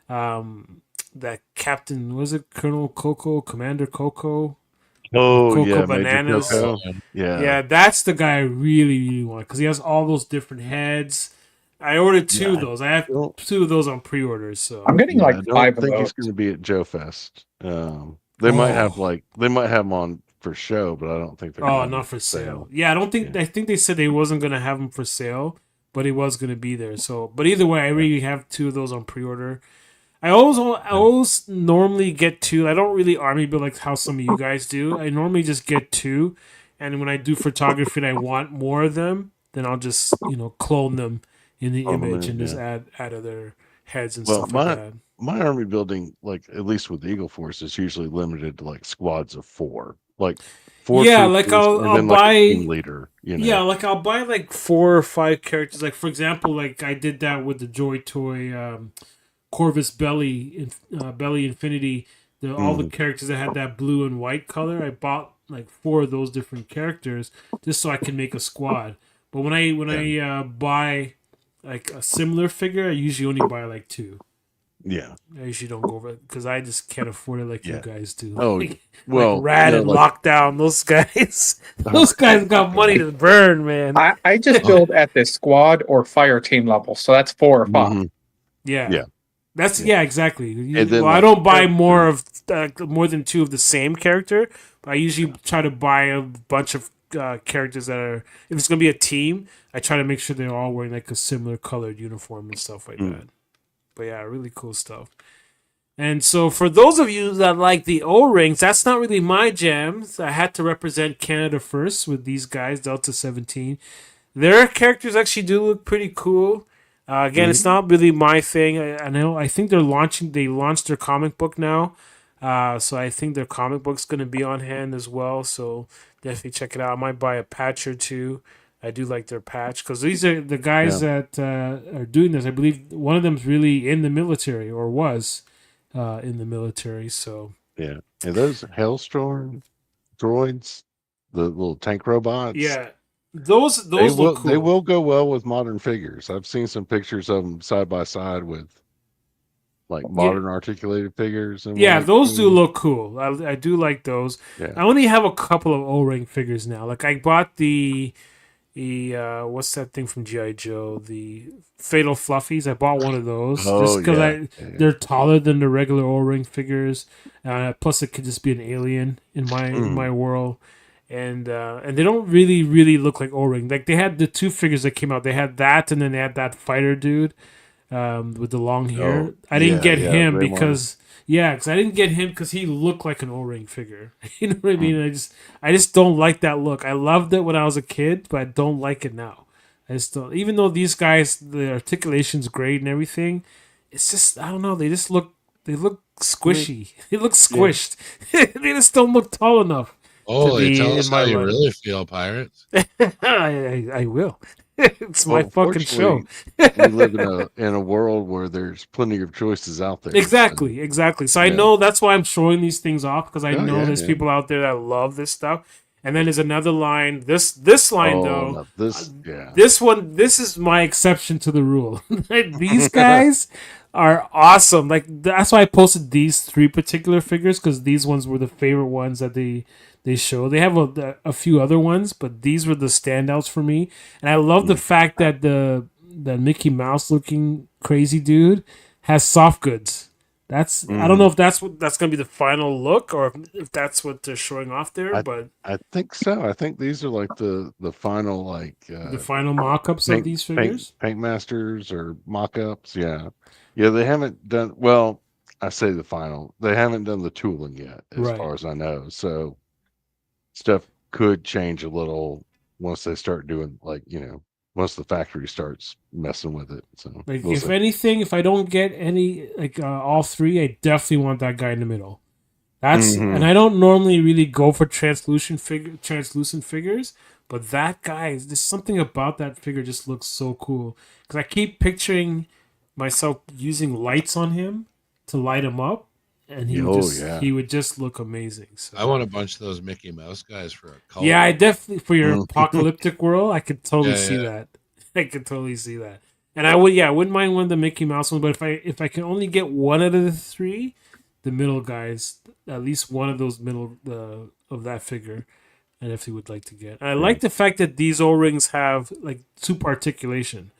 That Captain, was it Colonel Coco, Commander Coco? Oh Cocoa yeah, Major Bananas. Coco. Yeah. Yeah, that's the guy I really want because he has all those different heads. I ordered two of those. I have don't- 2 of those on pre-orders. So I'm getting Yeah, like I don't 5 of think those. he's going to be at Joefest. They might have Oh. they might have him on for show, but I don't think they're. Oh, gonna have not him for sale. Yeah, I don't think. I think they said they wasn't gonna have them for sale, but he was gonna be there. So, but either way, I really have 2 of those on pre-order. I always normally get 2. I don't really army build like how some of you guys do. I normally just get 2, and when I do photography and I want more of them, then I'll just clone them in the Clone them image in, and just yeah. add other heads and Well, stuff like that. My army building, like at least with Eagle Force, is usually limited to like squads of 4, like 4. Yeah, troopers like I'll and then, buy. like, a team leader. Yeah, like I'll buy like 4 or 5 characters. Like for example, like I did that with the Joy Toy Corvus Belly Infinity. All the characters that had that blue and white color. I bought like 4 of those different characters just so I can make a squad. But when I buy like a similar figure, I usually only buy like 2. Yeah. I usually don't go over it because I just can't afford it like you Yeah. guys do. Oh, like, well, like Rad and Lockdown, those guys. Those guys got money to burn, man. I just build at the squad or fire team level, so that's 4 or 5. Mhm. Yeah. Yeah. That's exactly. And then, I like, don't buy more than 2 of the same character. But I usually try to buy a bunch of characters that are, if it's gonna be a team, I try to make sure they're all wearing like a similar colored uniform and stuff like that. But yeah, really cool stuff. And so for those of you that like the O-rings, that's not really my jam. I had to represent Canada first with these guys, Delta 17. Their characters actually do look pretty cool. Again, it's not really my thing. I know. I think they launched their comic book now. So I think their comic book's going to be on hand as well. So definitely check it out. I might buy a patch or two. I do like their patch because these are the guys that are doing this. I believe one of them's really in the military or was in the military. So Yeah. And those Hellstorm droids, the little tank robots. yeah, those They look cool. they will go well with modern figures. I've seen some pictures of them side by side with like modern articulated figures. And Yeah, those do look cool. I do like those. Yeah. I only have a couple of O-ring figures now. Like I bought the what's that thing from G.I. Joe? The Fatal Fluffies. I bought one of those just because they're taller than the regular O-ring figures. Plus, it could just be an alien in my world. And they don't really look like O-ring. Like they had the two figures that came out. They had that, and then they had that fighter dude with the long hair. I didn't get him because I didn't get him because he looked like an O-ring figure. You know what I mean? I just don't like that look. I loved it when I was a kid, but I don't like it now. I just don't. Even though these guys, the articulation's great and everything, it's just I don't know. They look squishy. They look squished. They just don't look tall enough. Holy, tell us how you really feel, Pirates. I will. It's my fucking show. We live in a world where there's plenty of choices out there. Exactly. So I know that's why I'm showing these things off because I know there's people out there that love this stuff. And then there's another line. This line though. This is my exception to the rule. These guys are awesome. Like that's why I posted these three particular figures because these ones were the favorite ones that they show. They have a few other ones, but these were the standouts for me. And I love the fact that the Mickey Mouse looking crazy dude has soft goods. That's I don't know if that's gonna be the final look or if that's what they're showing off there. But I think so. I think these are like the final the final mock-ups of these figures, paint masters or mock-ups. Yeah. They haven't done well. I say the final. They haven't done the tooling yet, as far as I know. So stuff could change a little once they start doing once the factory starts messing with it. So like anything, if I don't get any all three, I definitely want that guy in the middle. That's and I don't normally really go for translucent figures, but that guy, there's something about that figure just looks so cool because I keep picturing myself using lights on him to light him up. And he would just look amazing. So I want a bunch of those Mickey Mouse guys for a cult. Yeah, I definitely for your apocalyptic world, I could totally see that. I could totally see that. And I wouldn't mind one of the Mickey Mouse ones, but if I can only get one out of the three, the middle guys, at least one of those middle of that figure, I definitely would like to get. And I like the fact that these O-rings have like super articulation.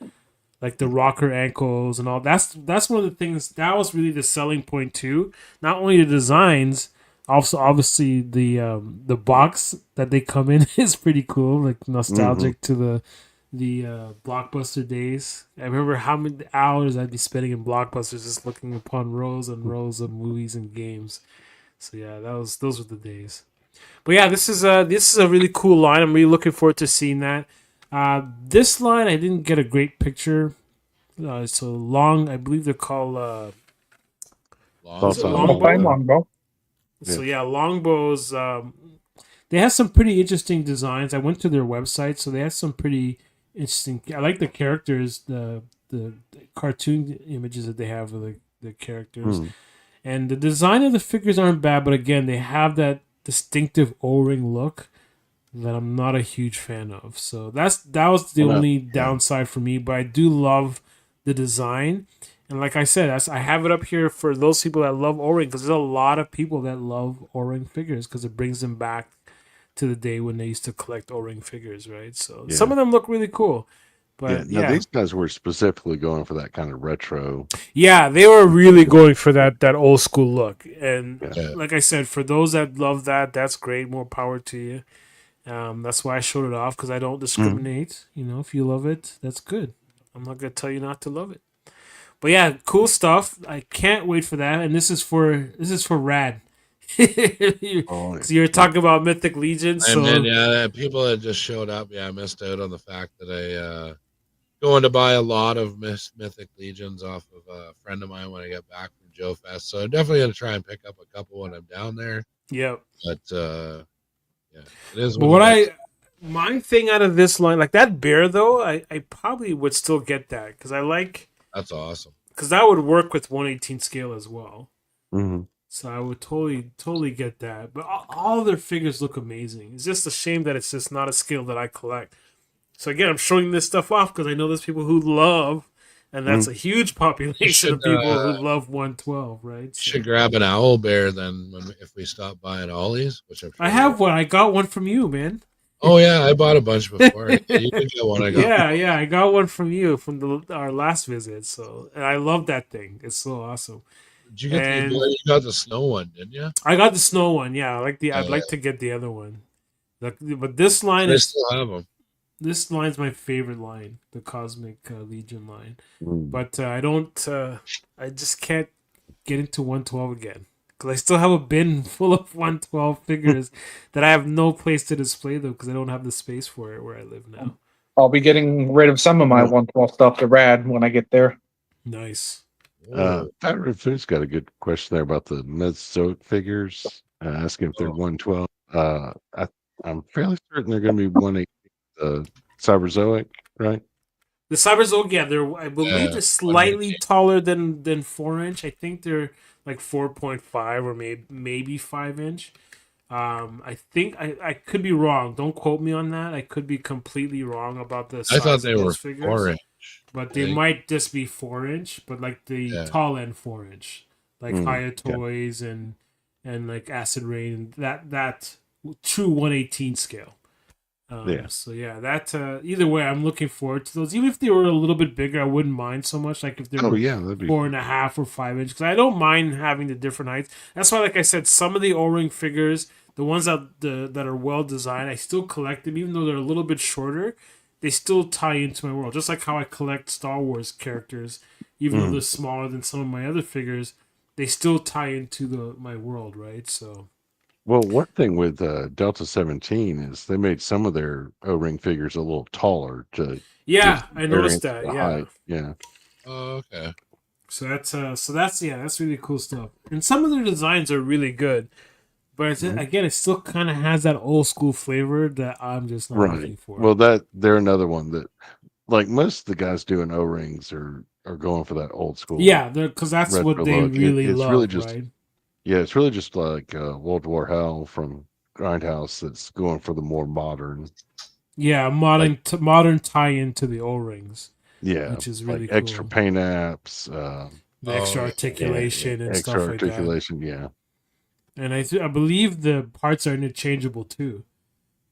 Like the rocker ankles and all. That's one of the things that was really the selling point too. Not only the designs, also obviously the box that they come in is pretty cool. Like nostalgic to the Blockbuster days. I remember how many hours I'd be spending in Blockbusters just looking upon rows and rows of movies and games. So yeah, those were the days. But yeah, this is a really cool line. I'm really looking forward to seeing that. This line, I didn't get a great picture. So long, I believe they're called longbow. So yeah, longbows. They have some pretty interesting designs. I went to their website, so they have some pretty interesting. I like the characters, the cartoon images that they have of the characters, and the design of the figures aren't bad. But again, they have that distinctive O-ring look that I'm not a huge fan of. So that was the only downside for me, but I do love the design. And like I said, I have it up here for those people that love O-ring because there's a lot of people that love O-ring figures because it brings them back to the day when they used to collect O-ring figures, right? So some of them look really cool. But these guys were specifically going for that kind of retro. Yeah, they were really going for that old school look. And like I said, for those that love that, that's great. More power to you. That's why I showed it off, because I don't discriminate. You know, if you love it, that's good. I'm not gonna tell you not to love it. But yeah, cool stuff. I can't wait for that. And this is for Rad. Oh, So you're talking about Mythic Legion, And so yeah, people that just showed up. Yeah, I missed out on the fact that I going to buy a lot of Mythic Legions off of a friend of mine when I get back from Joefest. So I'm definitely gonna try and pick up a couple when I'm down there. yeah. But yeah, it is But what it is. my thing out of this line, like that bear though, I probably would still get that because I like, That's awesome. because that would work with 1/18 scale as well. mhm. So I would totally get that. But all their figures look amazing. It's just a shame that it's just not a scale that I collect. So again, I'm showing this stuff off because I know there's people who love, and that's a huge population of people who love 112, right? So, Should grab an owl bear then if we stop buying ollies, which I'm sure I have one. I got one from you, man. Oh yeah, I bought a bunch before. You did get one. I got. Yeah, I got one from you from our last visit. So, and I love that thing. It's so awesome. Did you get And- you got the snow one, didn't you? I got the snow one. Yeah, I like I'd Oh, like to get the other one. But this line I is still have them. this line's my favorite line, the Cosmic Legion line. Mm. But I don't. I just can't get into 112 again because I still have a bin full of 112 figures that I have no place to display them because I don't have the space for it where I live now. I'll be getting rid of some of my 112 stuff to Rad when I get there. Nice. Fat Red Food's got a good question there about the Mesozoic figures, asking if they're 112. I'm fairly certain they're going to be 118 Cyberzoic, right? The Cyberzoic, yeah, I believe they're slightly taller than 4-inch. I think they're like 4.5 or maybe 5-inch. I think I could be wrong. Don't quote me on that. I could be completely wrong about the size I thought they of were those figures. 4-inch. But they might just be 4-inch, but like the tall end 4-inch, like Radtoyz and like Acid Rain, that true 1/18 scale. So yeah, that either way, I'm looking forward to those. Even if they were a little bit bigger, I wouldn't mind so much. Like if they were that'd be 4.5 or 5-inch, because I don't mind having the different heights. That's why, like I said, some of the O-ring figures, the ones that are well designed, I still collect them, even though they're a little bit shorter. They still tie into my world, just like how I collect Star Wars characters, even though they're smaller than some of my other figures. They still tie into my world, right? So. Well, one thing with Delta 17 is they made some of their O-ring figures a little taller to. Yeah, I noticed that. Yeah. Height. Yeah. Oh, okay. So that's really cool stuff. And some of their designs are really good, but again, it still kind of has that old school flavor that I'm just not looking for. Well, they're another one that, like most of the guys doing O-rings are going for that old school. Yeah, because that's what retro they look. really It's love, really just, right? Yeah, it's really just like World War Hell from Grindhouse that's going for the more modern. Yeah, modern tie-in to the O-rings. Yeah, which is really like cool. extra paint apps, The extra articulation and extra stuff like that. articulation, yeah. And I believe the parts are interchangeable too.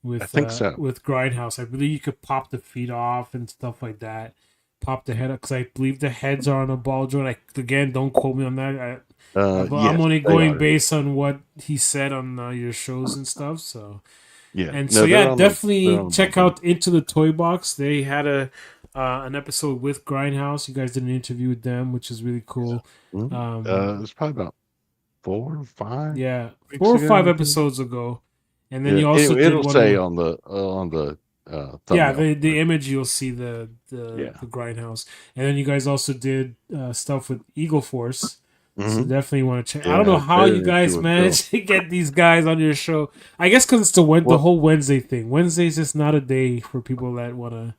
With I think so. With Grindhouse, I believe you could pop the feet off and stuff like that. Pop the head up because I believe the heads are on a ball joint. Again, don't quote me on that. I'm only going based on what he said on your shows and stuff. So yeah, and so definitely check out Into the Toy Box. They had an episode with Grindhouse. You guys did an interview with them, which is really cool. it was probably about 4 or 5. Yeah, 4 or 5 episodes ago. And then you also it'll did say on the thumbnail. Yeah, the image you'll see the Grindhouse, and then you guys also did stuff with Eagle Force. So definitely want to check. Yeah, I don't know how you very guys cool managed to get these guys on your show. I guess because it's the whole Wednesday thing. Wednesday's just not a day for people that want to.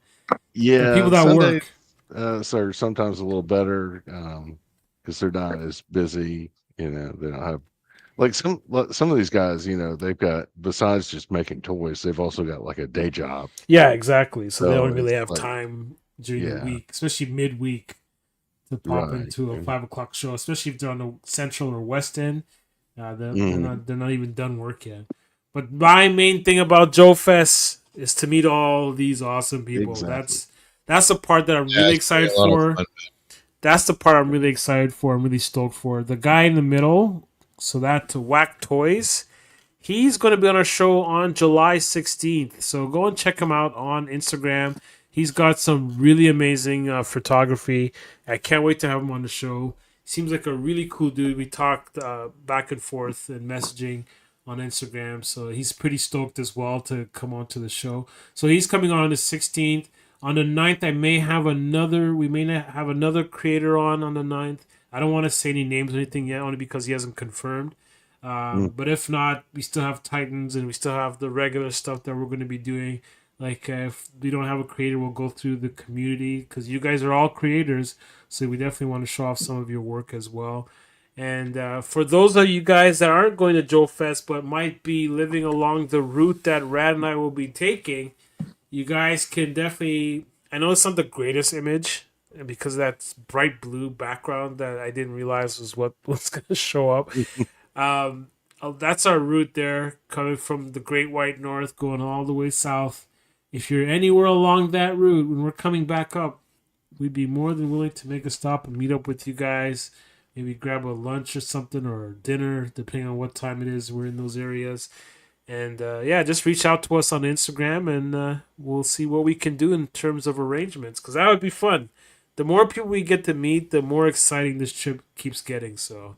Yeah, people that Sundays, work. So sometimes a little better because they're not as busy. They don't have like some of these guys. They've got, besides just making toys, they've also got like a day job. Yeah, exactly. So they don't really it's have like, time during the week, especially midweek, to pop into a 5 o'clock show. Especially if they're on the Central or West End, they're not even done work yet. But my main thing about Joefest is to meet all these awesome people. Exactly. That's the part that I'm really excited for. That's the part I'm really excited for. I'm really stoked for. The guy in the middle, so that to Whack Toys, He's going to be on our show on July 16th. So go and check him out on Instagram. He's got some really amazing photography. I can't wait to have him on the show. Seems like a really cool dude. We talked back and forth and messaging on Instagram. So he's pretty stoked as well to come on to the show. So he's coming on the 16th. On the 9th, we may not have another creator on the 9th. I don't want to say any names or anything yet, only because he hasn't confirmed. But if not, we still have Titans and we still have the regular stuff that we're going to be doing. Like if we don't have a creator, we'll go through the community because you guys are all creators. So we definitely want to show off some of your work as well. And for those of you guys that aren't going to Joefest but might be living along the route that Rad and I will be taking, you guys can definitely. I know it's not the greatest image because that's bright blue background that I didn't realize was what was going to show up. That's our route there, coming from the Great White North, going all the way south. If you're anywhere along that route, when we're coming back up, we'd be more than willing to make a stop and meet up with you guys. Maybe grab a lunch or something or dinner, depending on what time it is we're in those areas. And just reach out to us on Instagram and we'll see what we can do in terms of arrangements, because that would be fun. The more people we get to meet, the more exciting this trip keeps getting. So,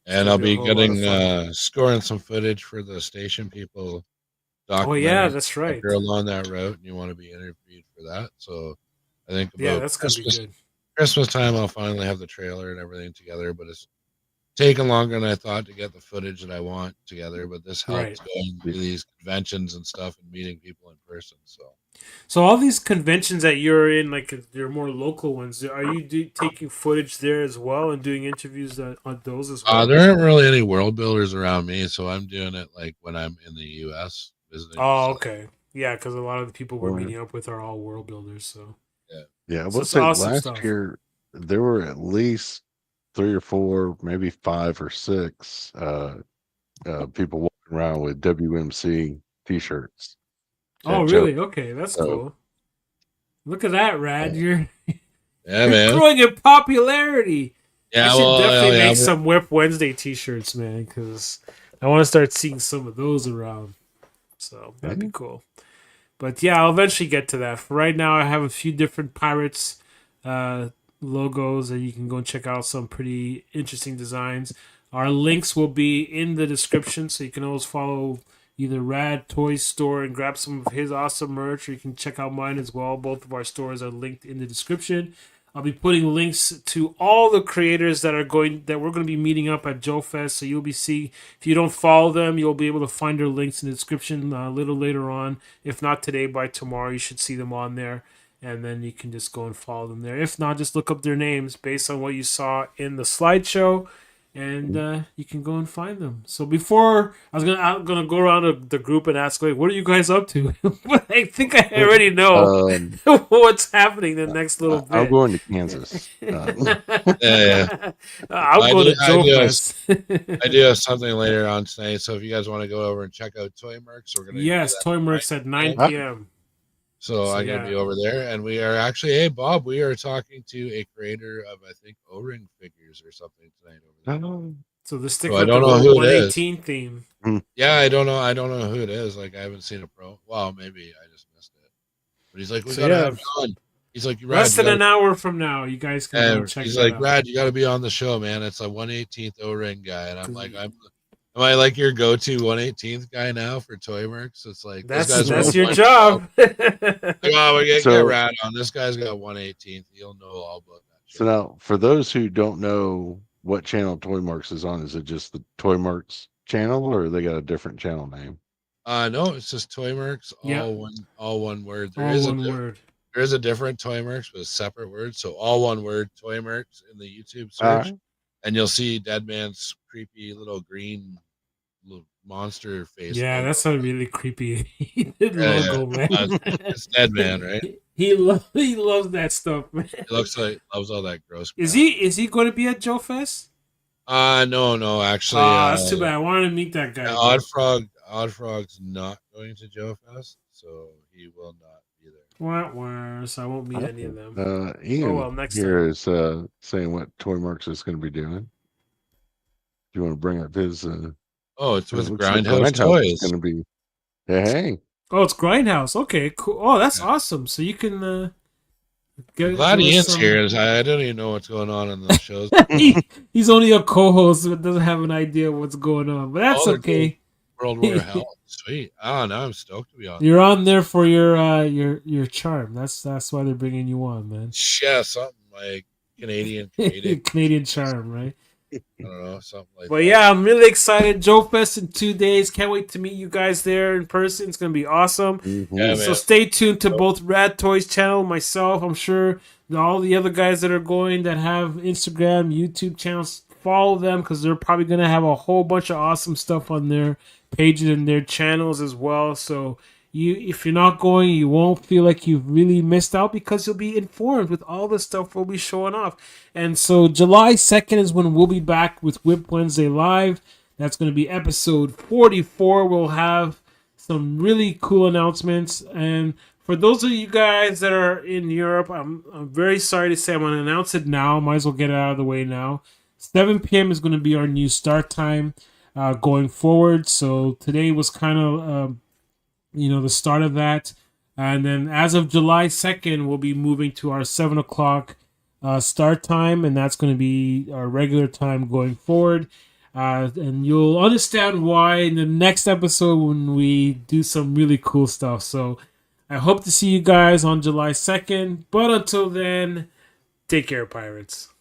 and I'll be getting scoring some footage for the station people. Oh yeah, that's right. If you're along that route and you want to be interviewed for that, so I think about that's gonna be good. Christmas time, I'll finally have the trailer and everything together, but it's taken longer than I thought to get the footage that I want together. But this helps going to these conventions and stuff and meeting people in person. So all these conventions that you're in, like they're more local ones. Are you taking footage there as well and doing interviews on those as well? There aren't really any world builders around me, so I'm doing it like when I'm in the U.S. visiting. Oh, okay, yeah, because a lot of the people we're meeting up with are all world builders. So I would say last year there were at least 3 or 4, maybe 5 or 6 people walking around with WMC T-shirts. Oh, really? Okay, that's cool. Look at that, Rad. You're man, growing in popularity. Yeah, I should definitely make some Whip Wednesday T-shirts, man, because I want to start seeing some of those around. So that'd be cool. But yeah, I'll eventually get to that. For right now, I have a few different Pirates logos, and you can go and check out some pretty interesting designs. Our links will be in the description, so you can always follow either Radtoyz store and grab some of his awesome merch, or you can check out mine as well. Both of our stores are linked in the description. I'll be putting links to all the creators that we're going to be meeting up at Joefest. So you'll be seeing, if you don't follow them, you'll be able to find their links in the description a little later on. If not today, by tomorrow, you should see them on there. And then you can just go and follow them there. If not, just look up their names based on what you saw in the slideshow, and you can go and find them. So before, I'm gonna go around the group and ask, like, what are you guys up to? But I think I already know what's happening the next little bit. I'm going to Kansas. I'll go to Joefest. I do have something later on tonight, so if you guys want to go over and check out Toy Mercs, we're gonna Toy Mercs at 9 p.m. So I'm going to be over there, and we are actually, hey, Bob, we are talking to a creator of, I think, O-ring figures or something tonight over there. So the sticker, I don't know who it is. 118 theme. Yeah, I don't know who it is. Like, I haven't seen a pro. Well, maybe I just missed it. But he's like, we got to have John. He's like, less than an hour from now, you guys can go check it out. He's like, Rad, you got to be on the show, man. It's a 118th O-ring guy. And I'm like, am I like your go-to 118th guy now for Toy Mercs? It's like, that's your job. Well, we get Rad on. This guy's got 118th. He'll know all about that shit. So now, for those who don't know what channel Toy Mercs is on, is it just the Toy Mercs channel, or they got a different channel name? No, it's just Toy Mercs, all one word. There is a different Toy Mercs with a separate word, so all one word, Toy Mercs in the YouTube search, and you'll see Deadman's creepy little green little monster face. Yeah, that's a really creepy logo, man. It's Deadman, right? He loves that stuff, man. He looks like loves all that gross crap. Is he going to be at Joefest? No, actually. That's too bad. I wanted to meet that guy. Oddfrog's not going to Joefest, so he will not be there. So I won't meet any of them. Ian next here time. is saying what Toy Mercs is going to be doing. Do you want to bring up his Oh, it's It with looks like Grindhouse Grindhouse is Toys. going to be. Hey, Oh, it's Grindhouse. Okay, cool. Oh, that's Yeah. awesome. So you can get Glad give us Ian's some- here. I don't even know what's going on in those shows. He's only a co-host, but doesn't have an idea of what's going on. But that's Oh, they're doing okay. World War Hell. Sweet. Oh, now I'm stoked to be on. You're on there for your charm. That's why they're bringing you on, man. Yeah, something like Canadian. Canadian charm, right? I don't know, something like But that. yeah, I'm really excited. Joefest in 2 days. Can't wait to meet you guys there in person. It's gonna be awesome. Yeah, So man. stay tuned to both Radtoyz channel, myself. I'm sure all the other guys that are going that have Instagram, YouTube channels, follow them because they're probably gonna have a whole bunch of awesome stuff on their pages and their channels as well. So if you're not going, you won't feel like you've really missed out because you'll be informed with all the stuff we'll be showing off. And so July 2nd is when we'll be back with Whip Wednesday Live. That's going to be episode 44. We'll have some really cool announcements. And for those of you guys that are in Europe, I'm very sorry to say I'm going to announce it now. Might as well get it out of the way now. 7 p.m. is going to be our new start time going forward. So today was kind of... the start of that. And then as of July 2nd, we'll be moving to our 7 o'clock start time, and that's going to be our regular time going forward. And you'll understand why in the next episode when we do some really cool stuff. So I hope to see you guys on July 2nd. But until then, take care, Pirates.